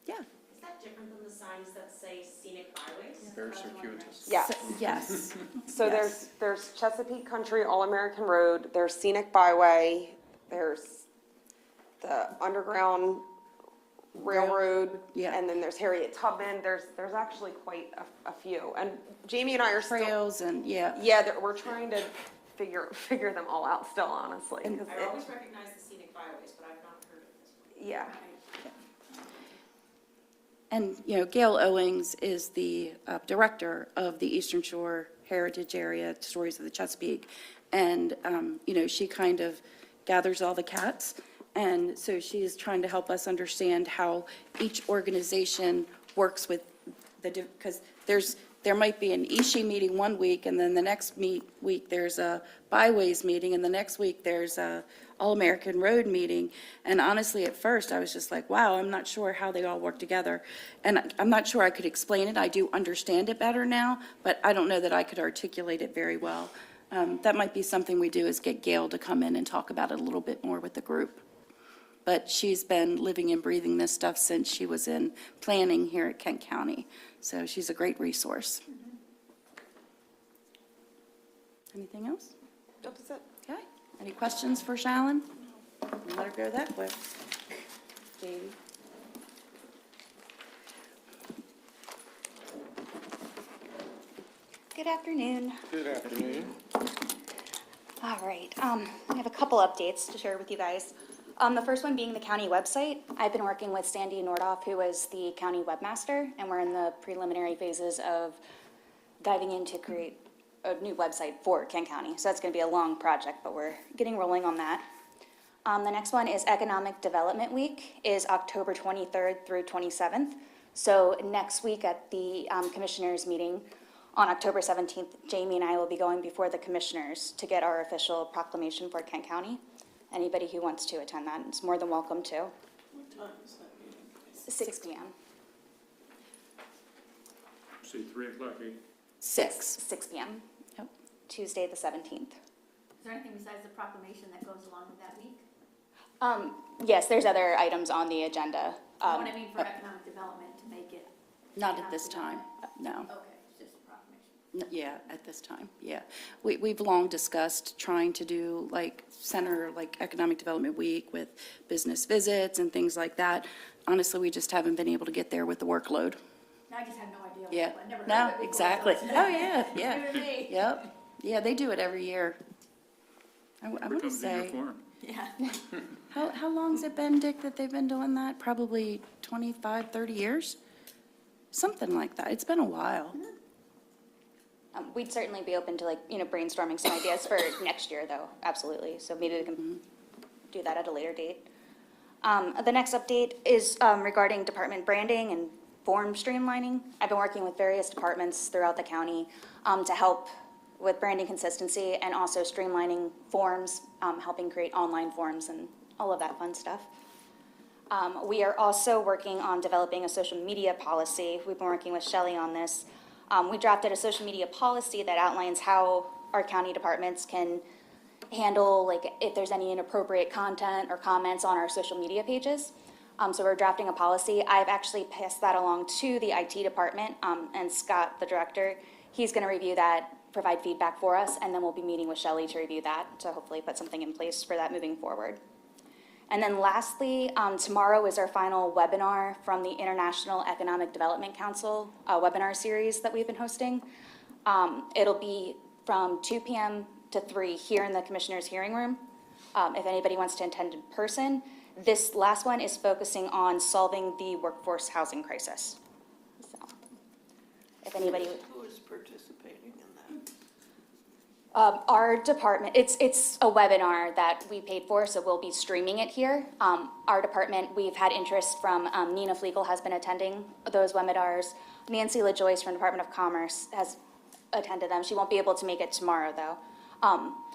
Yeah. Is that different than the signs that say scenic byways? Very circuitous. Yes. Yes. So Yes. there's Chesapeake Country All-American Road, there's Scenic Byway, there's the Underground Railroad, Yeah. and then there's Harriet Tubman. There's actually quite a few. And Jamie and I are still, Trails and, yeah. we're trying to figure them all out still, honestly. 'Cause I always recognize the scenic byways, but I've not heard of this one. yeah. And, Gail Owings is the director of the Eastern Shore Heritage Area, Stories of the Chesapeake. And, she kind of gathers all the cats. And so she is trying to help us understand how each organization works with because there might be an Ishi meeting one week, and then the next week there's a Byways meeting, and the next week there's a All-American Road meeting. And honestly, at first, I was just like, wow, I'm not sure how they all work together. And I'm not sure I could explain it. I do understand it better now, but I don't know that I could articulate it very well. That might be something we do, is get Gail to come in and talk about it a little bit more with the group. But she's been living and breathing this stuff since she was in planning here at Kent County. So she's a great resource. Anything else? That's it. Okay. Any questions for Shallon? Let her go that quick. Jamie. Good afternoon. Good afternoon. All right, I have a couple updates to share with you guys. The first one being the county website. I've been working with Sandy Nordoff, who is the county webmaster, and we're in the preliminary phases of diving in to create a new website for Kent County. So that's going to be a long project, but we're getting rolling on that. The next one is Economic Development Week, is October 23rd through 27th. So next week at the commissioners meeting on October 17th, Jamie and I will be going before the commissioners to get our official proclamation for Kent County. Anybody who wants to attend that is more than welcome to. What time is that meeting? 6 p.m. Say 3 o'clock, 8. 6 p.m. Yep. Tuesday, the 17th. Is there anything besides the proclamation that goes along with that week? Yes, there's other items on the agenda. What I mean for economic development to make it. Not at this time, no. Okay, it's just a proclamation. Yeah, at this time, yeah. We've long discussed trying to do Economic Development Week with business visits and things like that. Honestly, we just haven't been able to get there with the workload. I just have no idea. Yeah, I've never heard no, of it before, exactly. so it's Oh, yeah, yeah. new to me. Yep, yeah, they do it every year. I want to Comes in your say, form. Yeah. how long's it been, Dick, that they've been doing that? Probably 25, 30 years? Something like that. It's been a while. We'd certainly be open to brainstorming some ideas for next year, though, absolutely. So maybe we can do that at a later date. The next update is regarding department branding and form streamlining. I've been working with various departments throughout the county to help with branding consistency and also streamlining forms, helping create online forms and all of that fun stuff. We are also working on developing a social media policy. We've been working with Shelley on this. We drafted a social media policy that outlines how our county departments can handle, if there's any inappropriate content or comments on our social media pages. So we're drafting a policy. I've actually passed that along to the IT department, and Scott, the director, he's going to review that, provide feedback for us, and then we'll be meeting with Shelley to review that, to hopefully put something in place for that moving forward. And then lastly, tomorrow is our final webinar from the International Economic Development Council webinar series that we've been hosting. It'll be from 2 p.m. to 3 here in the Commissioners' hearing room, if anybody wants to attend in person. This last one is focusing on solving the workforce housing crisis. So, if anybody... Who is participating in that? Our department, it's a webinar that we paid for, so we'll be streaming it here. Our department, we've had interest from Nina Flegel has been attending those webinars. Nancy LaJoyce from Department of Commerce has attended them. She won't be able to make it tomorrow, though.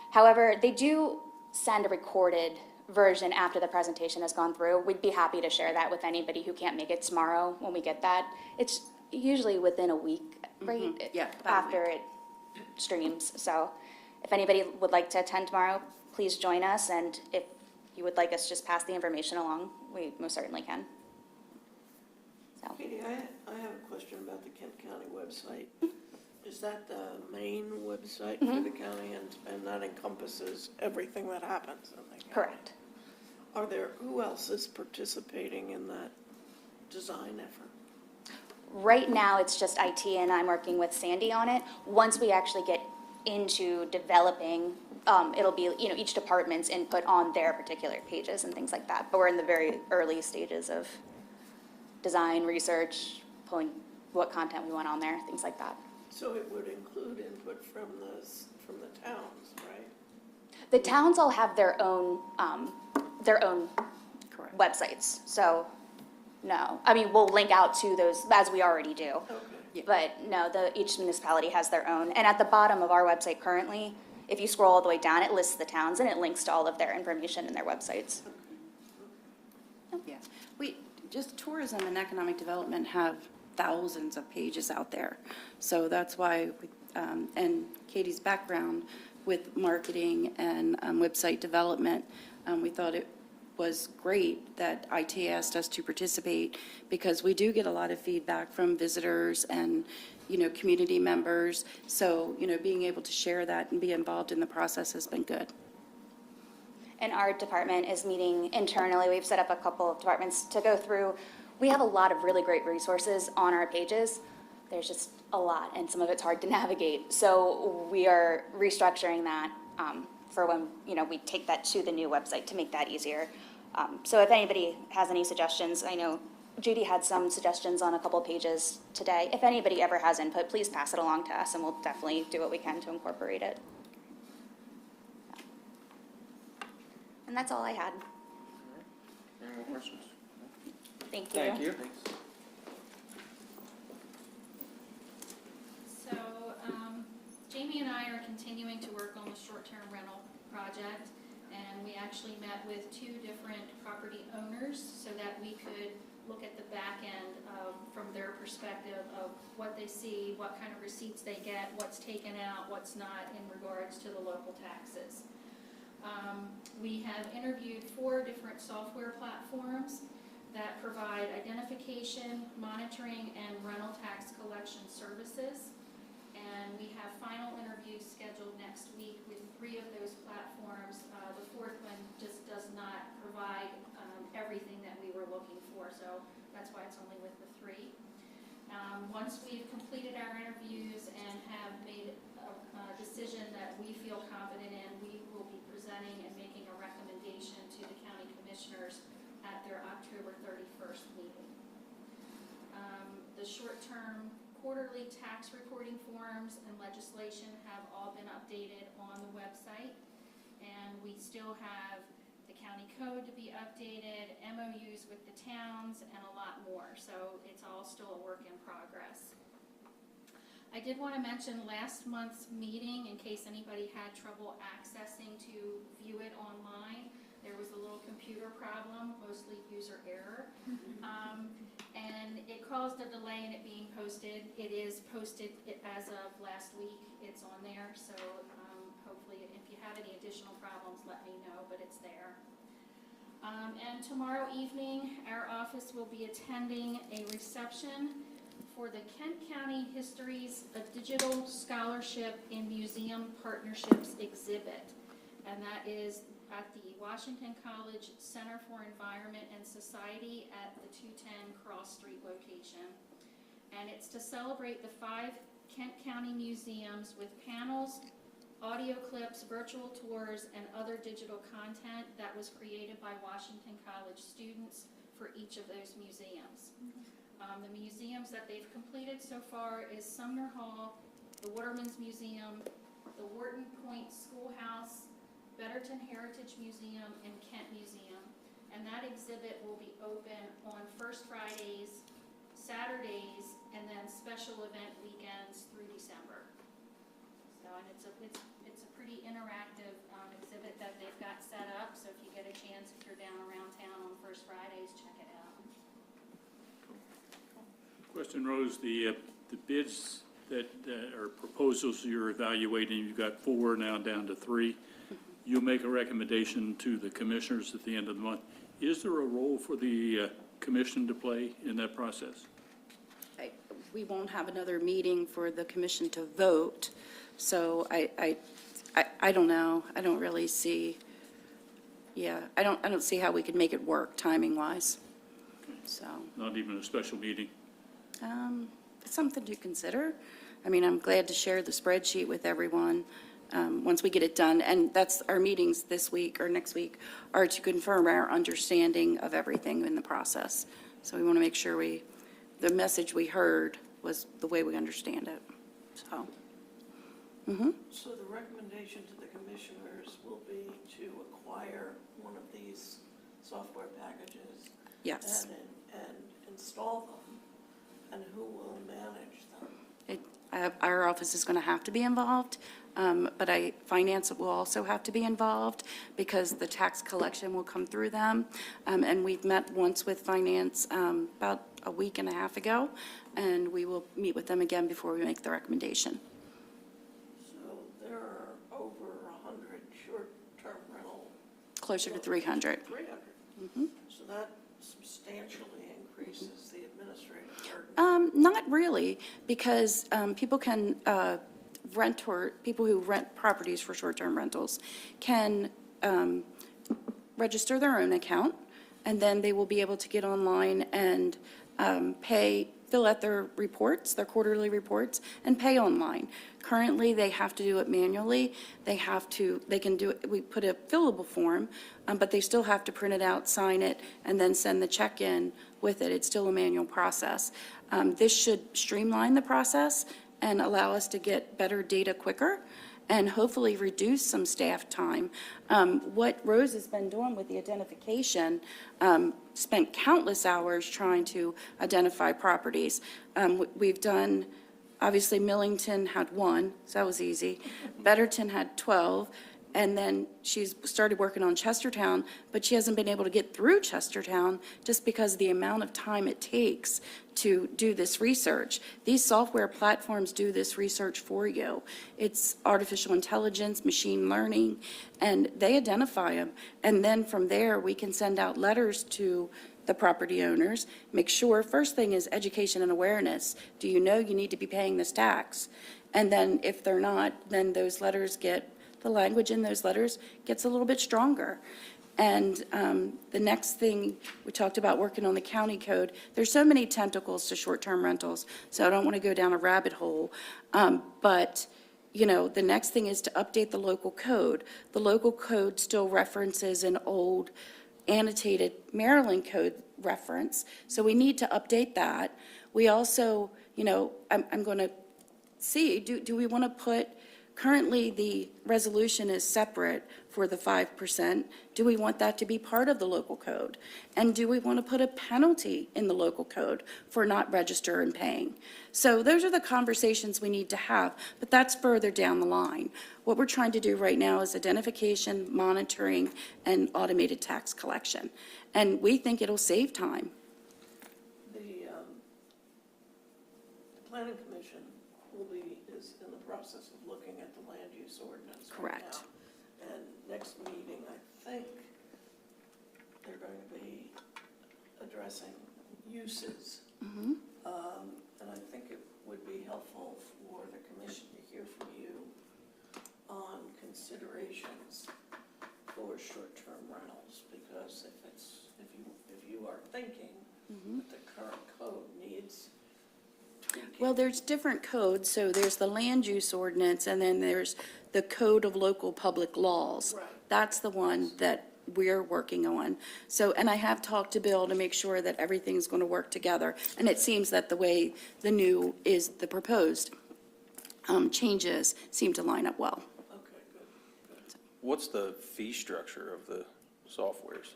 However, they do send a recorded version after the presentation has gone through. We'd be happy to share that with anybody who can't make it tomorrow when we get that. It's usually within a week, right? Yeah, about a After it streams. So if anybody would like to attend tomorrow, please join us. And if you would like us to just pass the information along, we most certainly can. So. Katie, I have a question about the Kent County website. Is that the main website for the county, and that encompasses everything that happens in the county? Correct. Who else is participating in that design effort? Right now, it's just IT, and I'm working with Sandy on it. Once we actually get into developing, it'll be, each department's input on their particular pages and things like that. But we're in the very early stages of design, research, pulling what content we want on there, things like that. So it would include input from the towns, right? The towns all have their own websites, so no. I mean, we'll link out to those as we already do. Okay. But no, each municipality has their own. And at the bottom of our website currently, if you scroll all the way down, it lists the towns and it links to all of their information in their websites. Yeah, just tourism and economic development have thousands of pages out there. So that's why, and Katie's background with marketing and website development, we thought it was great that IT asked us to participate, because we do get a lot of feedback from visitors and, community members. So, being able to share that and be involved in the process has been good. And our department is meeting internally. We've set up a couple of departments to go through. We have a lot of really great resources on our pages. There's just a lot, and some of it's hard to navigate. So we are restructuring that for when, we take that to the new website to make that easier. So if anybody has any suggestions, I know Judy had some suggestions on a couple pages today. If anybody ever has input, please pass it along to us, and we'll definitely do what we can to incorporate it. And that's all I had. Any more questions? Thank you. Thank you. So, Jamie and I are continuing to work on the short-term rental project, and we actually met with 2 different property owners so that we could look at the back end from their perspective of what they see, what kind of receipts they get, what's taken out, what's not in regards to the local taxes. We have interviewed 4 different software platforms that provide identification, monitoring, and rental tax collection services. And we have final interviews scheduled next week with 3 of those platforms. The 4th one just does not provide everything that we were looking for, so that's why it's only with the 3. Once we've completed our interviews and have made a decision that we feel confident in, we will be presenting and making a recommendation to the county commissioners at their October 31st meeting. The short-term quarterly tax reporting forms and legislation have all been updated on the website, and we still have the county code to be updated, MOUs with the towns, and a lot more. So it's all still a work in progress. I did want to mention last month's meeting, in case anybody had trouble accessing to view it online. There was a little computer problem, mostly user error, and it caused a delay in it being posted. It is posted as of last week. It's on there, so hopefully if you have any additional problems, let me know, but it's there. And tomorrow evening, our office will be attending a reception for the Kent County History's Digital Scholarship in Museum Partnerships exhibit, and that is at the Washington College Center for Environment and Society at the 210 Cross Street location. And it's to celebrate the 5 Kent County museums with panels, audio clips, virtual tours, and other digital content that was created by Washington College students for each of those museums. The museums that they've completed so far is Sumner Hall, the Waterman's Museum, the Wharton Point Schoolhouse, Betterton Heritage Museum, and Kent Museum. And that exhibit will be open on First Fridays, Saturdays, and then special event weekends through December. So, and it's a pretty interactive exhibit that they've got set up, so if you get a chance, if you're down around town on First Fridays, check it out. Question, Rose, the bids that are proposals you're evaluating, you've got 4 now down to 3. You'll make a recommendation to the commissioners at the end of the month. Is there a role for the commission to play in that process? We won't have another meeting for the commission to vote, so I don't know. I don't really see, I don't see how we could make it work timing-wise, so. Not even a special meeting? It's something to consider. I mean, I'm glad to share the spreadsheet with everyone once we get it done. And that's our meetings this week or next week are to confirm our understanding of everything in the process. So we want to make sure the message we heard was the way we understand it. So. So the recommendation to the commissioners will be to acquire one of these software packages. Yes. And install them, and who will manage them? Our office is going to have to be involved, but finance will also have to be involved because the tax collection will come through them. And we've met once with finance about a week and a half ago, and we will meet with them again before we make the recommendation. So there are over 100 short-term rental. Closer to 300. 300. So that substantially increases the administrative burden. Not really, because people can people who rent properties for short-term rentals can register their own account, and then they will be able to get online and fill out their reports, their quarterly reports, and pay online. Currently, they have to do it manually. They can do it, we put a fillable form, but they still have to print it out, sign it, and then send the check in with it. It's still a manual process. This should streamline the process and allow us to get better data quicker and hopefully reduce some staff time. What Rose has been doing with the identification, spent countless hours trying to identify properties. We've done, obviously Millington had 1, so that was easy. Betterton had 12. And then she's started working on Chestertown, but she hasn't been able to get through Chestertown just because of the amount of time it takes to do this research. These software platforms do this research for you. It's artificial intelligence, machine learning, and they identify them. And then from there, we can send out letters to the property owners. Make sure, first thing is education and awareness. Do you know you need to be paying this tax? And then if they're not, then those letters the language in those letters gets a little bit stronger. And the next thing, we talked about working on the county code. There's so many tentacles to short-term rentals, so I don't want to go down a rabbit hole. But, the next thing is to update the local code. The local code still references an old annotated Maryland code reference, so we need to update that. We also, I'm going to see, do we want to put, currently the resolution is separate for the 5%. Do we want that to be part of the local code? And do we want to put a penalty in the local code for not register and paying? So those are the conversations we need to have, but that's further down the line. What we're trying to do right now is identification, monitoring, and automated tax collection. And we think it'll save time. The planning commission is in the process of looking at the land use ordinance right Correct. now. And next meeting, I think they're going to be addressing uses. And I think it would be helpful for the commission to hear from you on considerations for short are thinking, but the current code needs tweaking. Well, there's different codes, so there's the land use ordinance, and then there's the Code of Local Public Laws. Right. That's the one that we're working on. So, and I have talked to Bill to make sure that everything's going to work together, and it seems that the way the proposed changes seem to line up well. Okay, good. What's the fee structure of the softwares?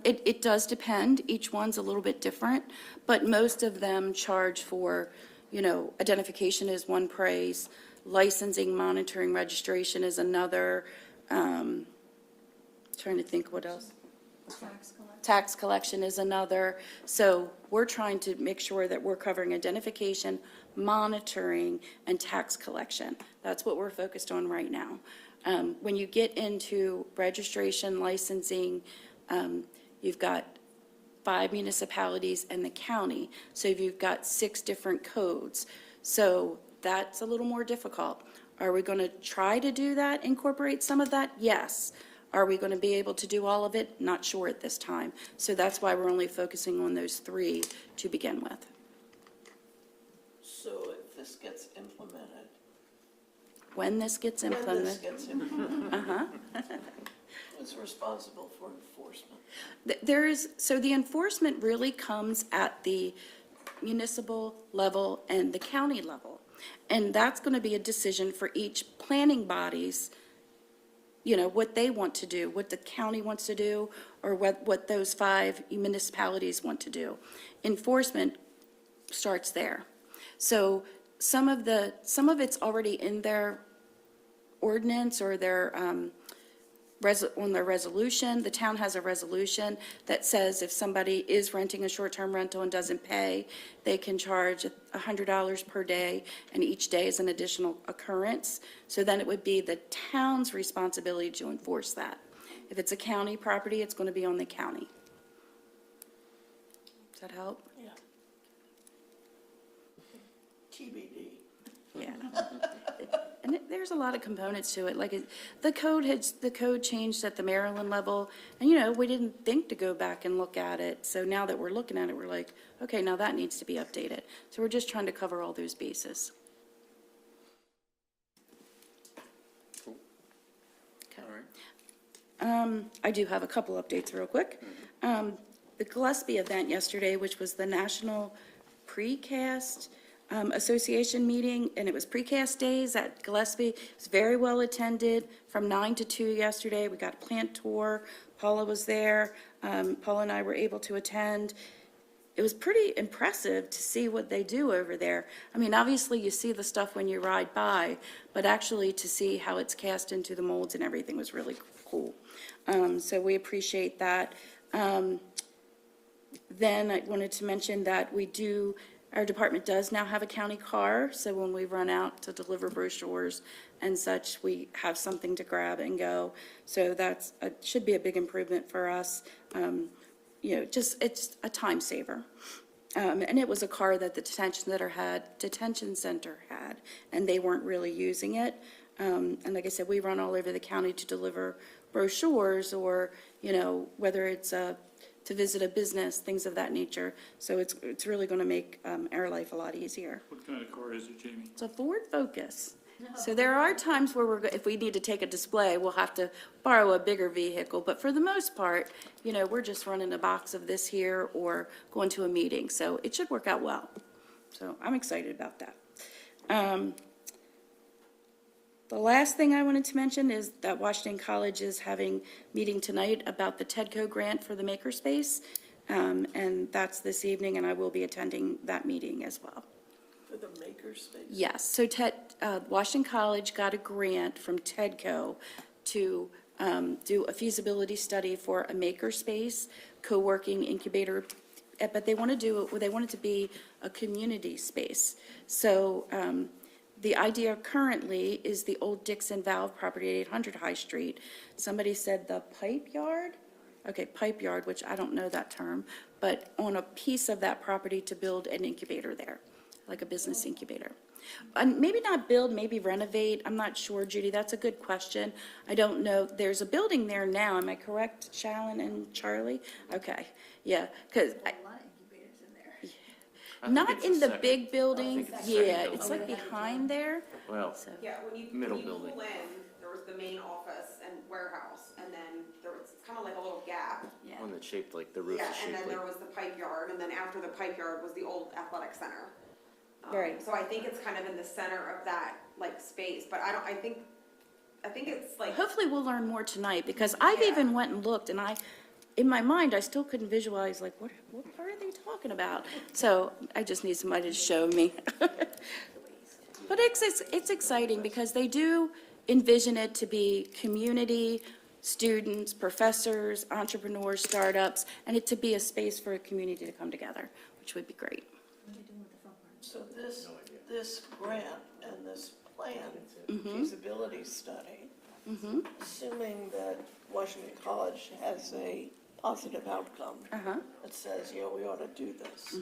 It does depend. Each one's a little bit different, but most of them charge for, identification is one price, licensing, monitoring, registration is another. Trying to think what else. Tax collection is another. So we're trying to make sure that we're covering identification, monitoring, and tax collection. That's what we're focused on right now. When you get into registration, licensing, you've got 5 municipalities and the county, so you've got 6 different codes. So that's a little more difficult. Are we going to try to do that, incorporate some of that? Yes. Are we going to be able to do all of it? Not sure at this time. So that's why we're only focusing on those 3 to begin with. So if this gets implemented. When this gets When this implemented. gets implemented. Uh-huh. Who's responsible for enforcement? So the enforcement really comes at the municipal level and the county level. And that's going to be a decision for each planning bodies, what they want to do, what the county wants to do, or what those 5 municipalities want to do. Enforcement starts there. So some of it's already in their ordinance or their on their resolution. The town has a resolution that says if somebody is renting a short-term rental and doesn't pay, they can charge $100 per day, and each day is an additional occurrence. So then it would be the town's responsibility to enforce that. If it's a county property, it's going to be on the county. Does that help? Yeah. TBD. Yeah. And there's a lot of components to it, like the code changed at the Maryland level, and we didn't think to go back and look at it. So now that we're looking at it, we're like, okay, now that needs to be updated. So we're just trying to cover all those bases. Cool. Okay. All right. I do have a couple updates real quick. The Gillespie event yesterday, which was the National Precast Association meeting, and it was precast days at Gillespie. It was very well attended from 9 to 2 yesterday. We got a plant tour. Paula was there. Paula and I were able to attend. It was pretty impressive to see what they do over there. I mean, obviously you see the stuff when you ride by, but actually to see how it's cast into the molds and everything was really cool. So we appreciate that. Then I wanted to mention that our department does now have a county car, so when we run out to deliver brochures and such, we have something to grab and go. So should be a big improvement for us. It's a time saver. And it was a car that the detention center had, and they weren't really using it. And like I said, we run all over the county to deliver brochures or, whether it's to visit a business, things of that nature. So it's really going to make our life a lot easier. What kind of car is it, Jamie? It's a Ford Focus. So there are times where if we need to take a display, we'll have to borrow a bigger vehicle. But for the most part, we're just running a box of this here or going to a meeting. So it should work out well. So I'm excited about that. The last thing I wanted to mention is that Washington College is having a meeting tonight about the TEDCO grant for the makerspace. And that's this evening, and I will be attending that meeting as well. For the makerspace? Yes, so Washington College got a grant from TEDCO to do a feasibility study for a makerspace, co-working incubator, but they want it to be a community space. So the idea currently is the old Dixon Valve property at 800 High Street. Somebody said the pipe yard? Okay, pipe yard, which I don't know that term, but on a piece of that property to build an incubator there. like a business incubator. And maybe not build, maybe renovate, I'm not sure, Judy, that's a good question. I don't know, there's a building there now, am I correct, Shalyn and Charlie? Okay, yeah, because not in the big building, yeah, it's like behind there. Well, Yeah, when Middle you building. pull in, there was the main office and warehouse, and then there was kind of like a little gap. one that's shaped like the roof Yeah, is and shaped then there like. was the pipe yard, and then after the pipe yard was the old athletic center. Right. So I think it's kind of in the center of that, like, space, but I think it's like. Hopefully we'll learn more tonight, because I've even went and looked, and in my mind, I still couldn't visualize, like, what part are they talking about? So I just need somebody to show me. But it's exciting, because they do envision it to be community, students, professors, entrepreneurs, startups, and it to be a space for a community to come together, which would be great. So this grant and this plan, feasibility study, assuming that Washington College has a positive outcome that says, yeah, we ought to do this,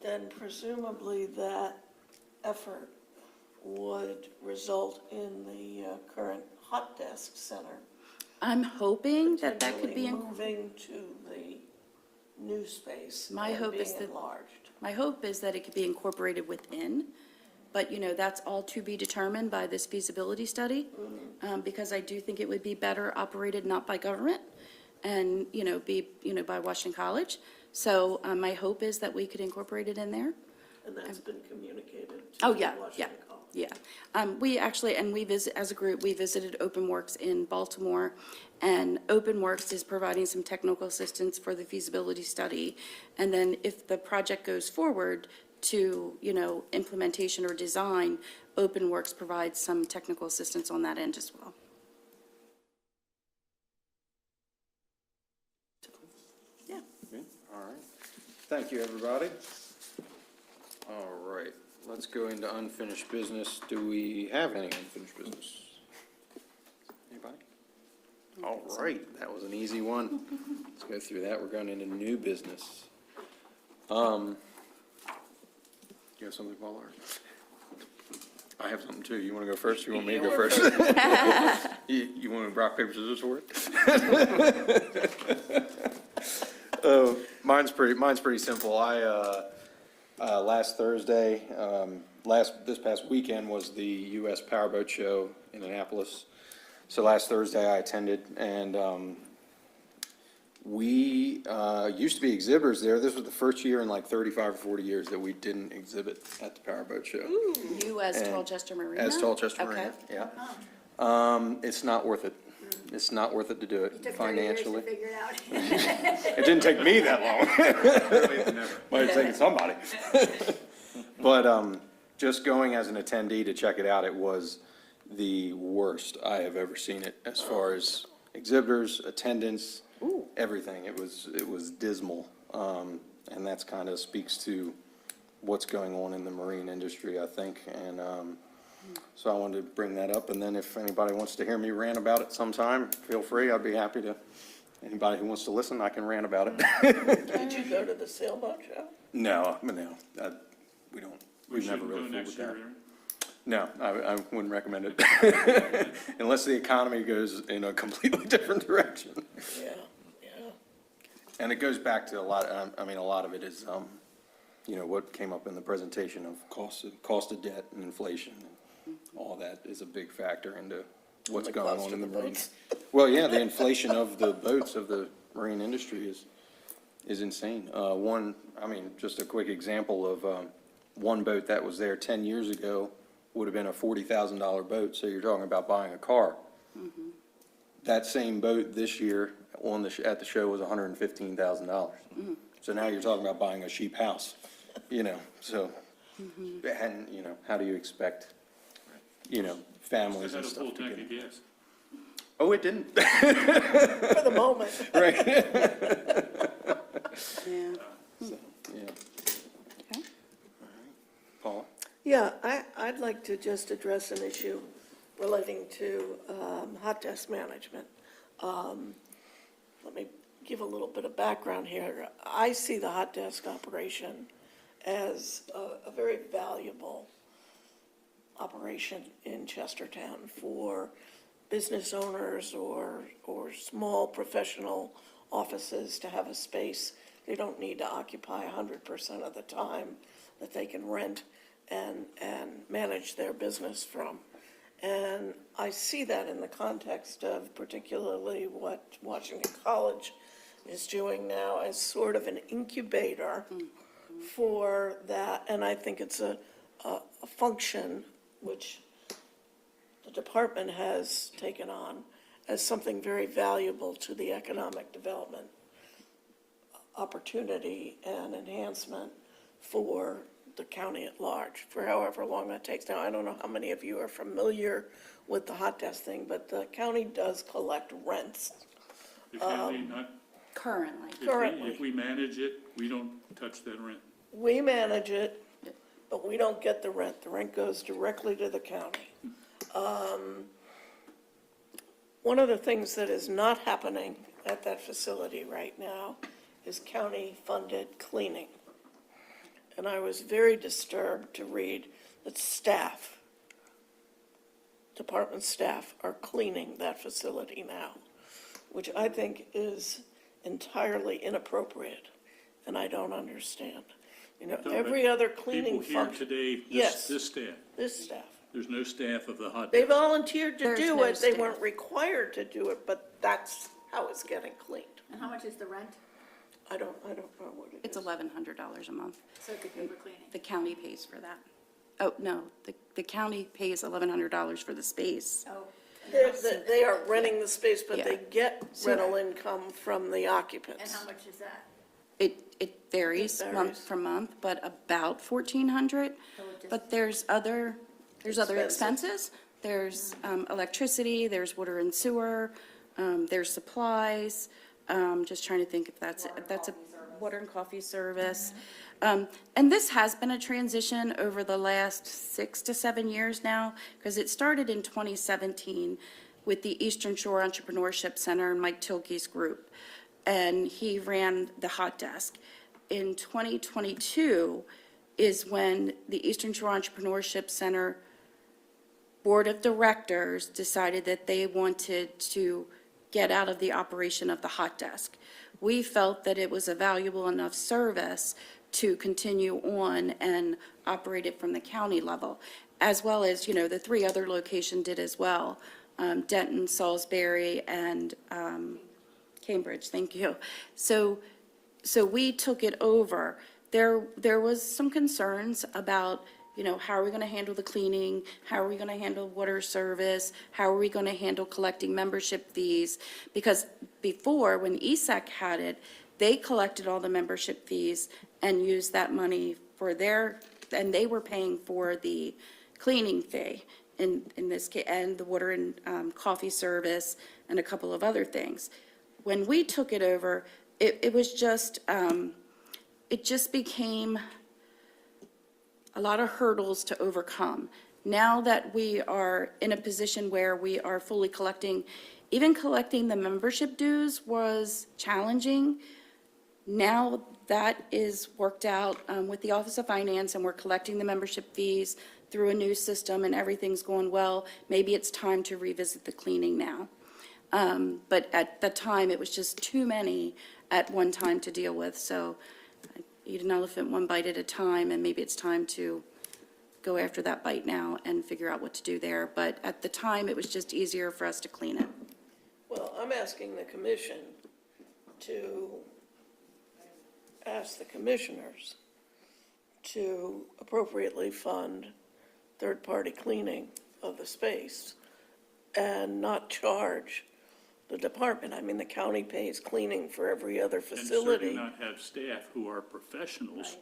then presumably that effort would result in the current hot desk center I'm hoping that that could be, potentially moving to the new space My and hope being is that- enlarged. my hope is that it could be incorporated within, but, that's all to be determined by this feasibility study, because I do think it would be better operated not by government and, be, by Washington College. So my hope is that we could incorporate it in there. And that's been communicated Oh, to yeah, Washington College. yeah. We actually, and we visit, as a group, we visited OpenWorks in Baltimore, and OpenWorks is providing some technical assistance for the feasibility study. And then if the project goes forward to, implementation or design, OpenWorks provides some technical assistance on that end as well. Yeah. All right. Thank you, everybody. All right, let's go into unfinished business. Do we have any unfinished business? Anybody? All right, that was an easy one. Let's go through that. We're going into new business. You have something, Paula? I have something too. You want to go first? You want me to go first? You want to rock, paper, scissors for it? Mine's pretty simple. Last Thursday, this past weekend was the U.S. Powerboat Show in Annapolis. So last Thursday I attended, and we used to be exhibitors there. This was the first year in like 35 or 40 years that we didn't exhibit at the Powerboat Show. You as And Tallchester Marina? As Tallchester Okay. Marina, yeah. It's not worth it. It's not worth it to do it financially. Figure it out. It didn't take me that long. Might have taken somebody. But just going as an attendee to check it out, it was the worst I have ever seen it as far as exhibitors, attendance, everything. It was dismal. And that's kind of speaks to what's going on in the marine industry, I think. And so I wanted to bring that up. And then if anybody wants to hear me rant about it sometime, feel free. I'd be happy to. Anybody who wants to listen, I can rant about it. Did you go to the sailboat show? No, we don't. We've never really fooled with that. No, I wouldn't recommend it. Unless the economy goes in a completely different direction. Yeah. And it goes back to a lot of it is, what came up in the presentation of cost of debt and inflation. All that is a big factor into what's going on in the marine. Well, yeah, the inflation of the boats of the marine industry is insane. Just a quick example of one boat that was there 10 years ago would have been a $40,000 boat. So you're talking about buying a car. That same boat this year at the show was $115,000. So now you're talking about buying a cheap house, so, and, how do you expect, families and stuff to get. Gas. Oh, it didn't. For the moment. Right. Yeah. Yeah. Okay. Paula? Yeah, I'd like to just address an issue relating to hot desk management. Let me give a little bit of background here. I see the hot desk operation as a very valuable operation in Chestertown for business owners or small professional offices to have a space they don't need to occupy 100% of the time, that they can rent and manage their business from. And I see that in the context of particularly what Washington College is doing now as sort of an incubator for that. And I think it's a function which the department has taken on as something very valuable to the economic development opportunity and enhancement for the county at large, for however long that takes. Now, I don't know how many of you are familiar with the hot desk thing, but the county does collect rents. The county not, Currently. if we manage it, we don't touch that rent. We manage it, but we don't get the rent. The rent goes directly to the county. One of the things that is not happening at that facility right now is county-funded cleaning. And I was very disturbed to read that department staff are cleaning that facility now, which I think is entirely inappropriate, and I don't understand. You know, every other cleaning People here function. today, Yes. this staff, This staff. there's no staff of the hot They desk. volunteered to There's do no it, they staff. weren't required to do it, but that's how it's getting cleaned. And how much is the rent? I don't know what it is. It's $1,100 a month. So it could be for cleaning. The county pays for that. Oh, no, the county pays $1,100 for the space. Oh, They are renting the space, but they Yeah. get rental income from the and occupants. how much is that? It varies It month varies. from month, but about 1,400. But there's other Expenses. expenses. There's electricity, there's water and sewer, there's supplies. Just trying to think if that's a water and coffee service. And this has been a transition over the last 6 to 7 years now, because it started in 2017 with the Eastern Shore Entrepreneurship Center and Mike Tilke's group. And he ran the hot desk. In 2022 is when the Eastern Shore Entrepreneurship Center Board of Directors decided that they wanted to get out of the operation of the hot desk. We felt that it was a valuable enough service to continue on and operate it from the county level, as well as, the 3 other locations did as well, Denton, Salisbury, and Cambridge, thank you. So we took it over. There was some concerns about, how are we going to handle the cleaning? How are we going to handle water service? How are we going to handle collecting membership fees? Because before, when ESAC had it, they collected all the membership fees and used that money for and they were paying for the cleaning fee in this case, and the water and coffee service and a couple of other things. When we took it over, it was just, it just became a lot of hurdles to overcome. Now that we are in a position where we are fully collecting, even collecting the membership dues was challenging. Now that is worked out with the Office of Finance, and we're collecting the membership fees through a new system, and everything's going well. Maybe it's time to revisit the cleaning now. But at the time, it was just too many at one time to deal with. So I eat an elephant one bite at a time, and maybe it's time to go after that bite now and figure out what to do there. But at the time, it was just easier for us to clean it. Well, I'm asking the commission to ask the commissioners to appropriately fund third-party cleaning of the space and not charge the department. I mean, the county pays cleaning for every other And certainly facility. not have staff who are professionals.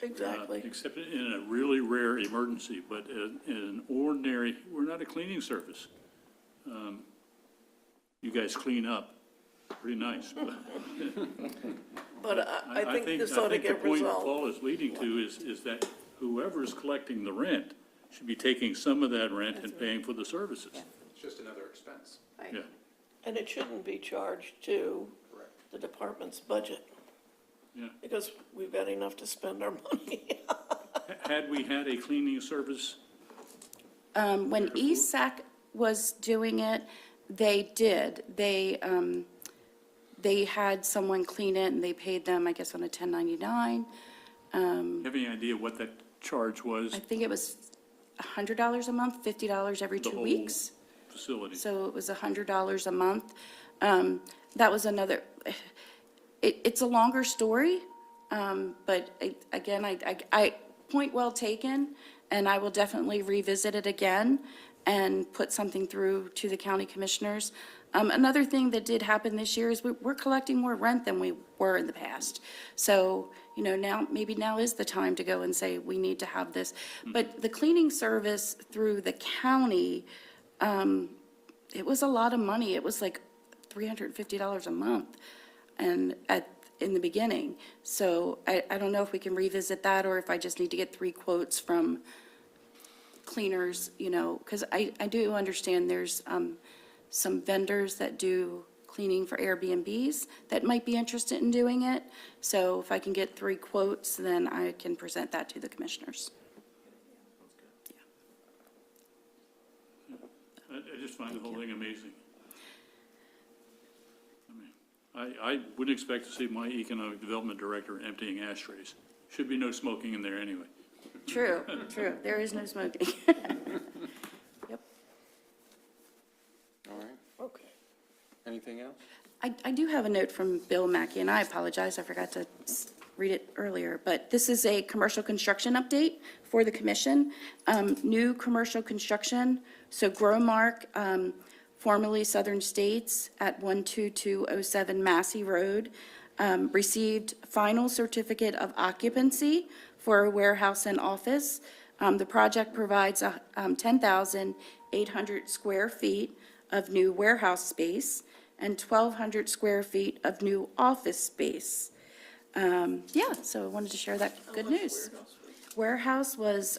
Exactly. Except in a really rare emergency, but in an ordinary, we're not a cleaning service. You guys clean up pretty nice. But I think this ought to get the point resolved. Paul is leading to is that whoever's collecting the rent should be taking some of that rent and paying for the services. It's just another expense. Yeah. And it shouldn't be charged to the department's budget, Yeah. because we've got enough to spend our money. had we had a cleaning service? When ESAC was doing it, they did. They had someone clean it, and they paid them, I guess, on a 1099. Have any idea what that charge was? I think it was $100 a month, $50 every The 2 whole weeks. facility? So it was $100 a month. That was another, it's a longer story, but again, I, point well taken, and I will definitely revisit it again and put something through to the county commissioners. Another thing that did happen this year is we're collecting more rent than we were in the past. So, maybe now is the time to go and say, we need to have this. But the cleaning service through the county, it was a lot of money. It was like $350 a month and in the beginning. So I don't know if we can revisit that or if I just need to get 3 quotes from cleaners, because I do understand there's some vendors that do cleaning for Airbnbs that might be interested in doing it. So if I can get 3 quotes, then I can present that to the commissioners. I just find the whole thing amazing. I wouldn't expect to see my economic development director emptying ashtrays. Should be no smoking in there anyway. True. There is no smoking. Yep. All right. Okay. Anything else? I do have a note from Bill Mackey, and I apologize, I forgot to read it earlier, but this is a commercial construction update for the commission. New commercial construction, so Growmark, formerly Southern States at 12207 Massey Road, received final certificate of occupancy for a warehouse and office. The project provides 10,800 square feet of new warehouse space and 1,200 square feet of new office space. So I wanted to share that good news. Warehouse was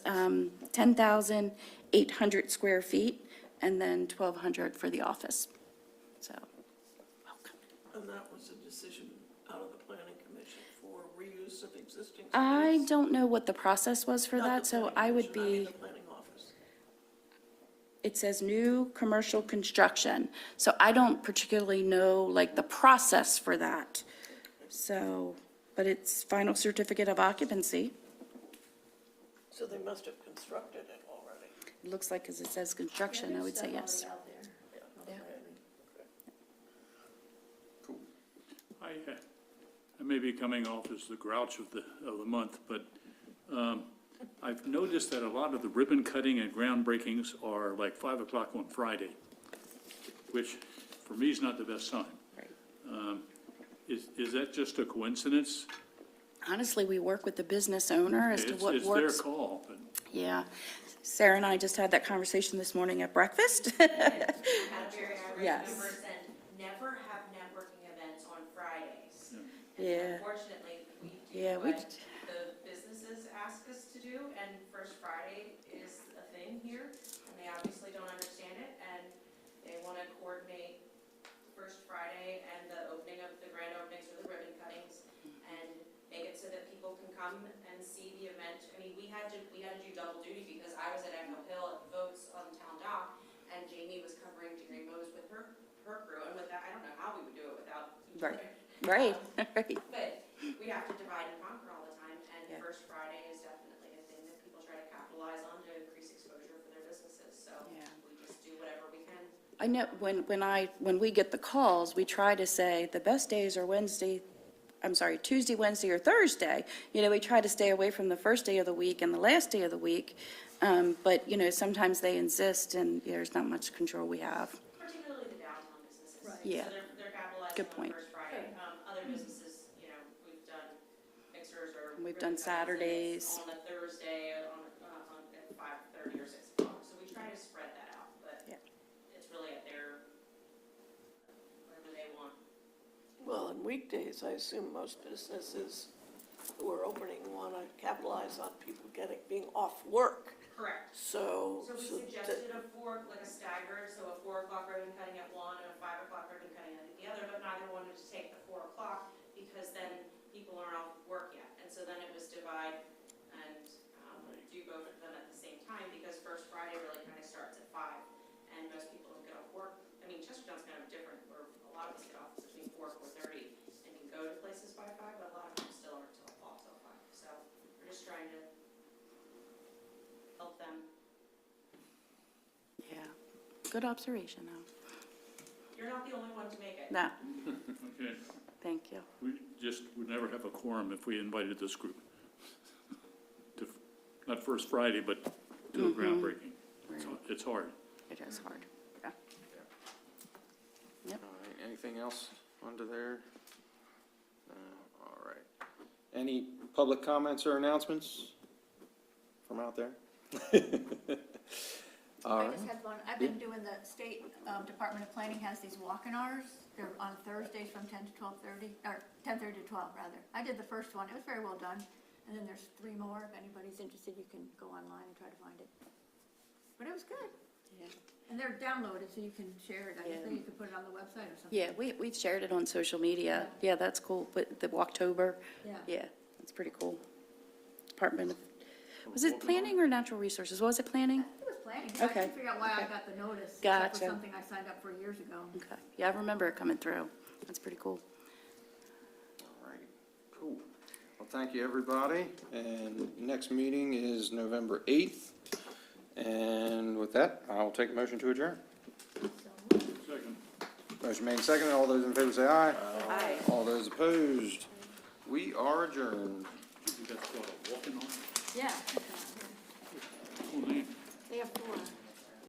10,800 square feet, and then 1,200 for the office. So, welcome. And that was a decision out of the planning commission for reuse of existing space? I don't know what the process was for Not that, the so planning I would commission, be, the planning office. it says new commercial construction. So I don't particularly know, like, the process for that. So, but it's final certificate of occupancy. So they must have constructed it already. It looks like, because it says construction, I would say yes. Cool. I may be coming off as the grouch of the month, but I've noticed that a lot of the ribbon cutting and groundbreakings are like 5 o'clock on Friday, which for me is not the best sign. Is that just a coincidence? Honestly, we work with the business owner as to what It's works. their call, but Yeah. Sarah and I just had that conversation this morning at breakfast. Yes. Never have networking events on Fridays. Yeah. Unfortunately, we Yeah, do we what the businesses ask us to do, and First Friday is a thing here, and they obviously don't understand it, and they want to coordinate First Friday and the opening of the grand openings or the ribbon cuttings, and make it so that people can come and see the event. I mean, we had to do double duty because I was at Echo Hill at Votes on the town dock, and Jamie was covering Jerry Mose with her crew, and with that, I don't know how we would do it without each Right. other. Right, right. But we have to divide and conquer all the time, and Yeah. First Friday is definitely a thing that people try to capitalize on to increase exposure for their businesses, so Yeah. we just do whatever we can. I know when we get the calls, we try to say the best days are Tuesday, Wednesday, or Thursday. We try to stay away from the first day of the week and the last day of the week. But, sometimes they insist and there's not much control we have. Particularly the downtown businesses. Yeah. So they're capitalizing Good on point. First Friday. Other businesses, we've done mixers or. We've ribbon done cuttings, and Saturdays. it's on a Thursday at 5:30 or 6 o'clock, so we try to spread that out, but Yeah. it's really at their, whatever they want. Well, on weekdays, I assume most businesses who are opening want to capitalize on people being off work. Correct. So So we suggested a staggered, so a 4 o'clock ribbon cutting at one and a 5 o'clock ribbon cutting at the other, but neither wanted to take the 4 o'clock because then people aren't off work yet. And so then it was divide and them. Yeah, good observation, though. You're not the only one to make it. No, Okay, thank you. we just would never have a quorum if we invited this group. To, not First Friday, but to a groundbreaking. It's hard. It is hard, yeah. Yep. All right, anything else under there? All right. Any public comments or announcements from out there? All I right. just had one, I've been doing the State Department of Planning has these walk-in hours. They're on Thursdays from 10 to 12:30, or 10:30 to 12, rather. I did the first one, it was very well done. And then there's 3 more, if anybody's interested, you can go online and try to find it. But it was good. Yeah. And they're downloaded, so you can share it. I Yeah. think you could put it on the website or something. Yeah, we've shared it on social media. Yeah, that's cool, but the Walktober, yeah, that's pretty cool. Department of, was it planning or natural resources? Was it planning? It was planning. I Okay. couldn't figure out why I Okay. got the notice. Except Gotcha. for something I signed up for years ago. Okay, yeah, I remember it coming through. That's pretty cool. All right, cool. Well, thank you, everybody. And next meeting is November 8th. And with that, I'll take a motion to adjourn. Second. Motion made second. All those in favor say aye. Aye. All those opposed, we are adjourned. That's called a walking on. Yeah.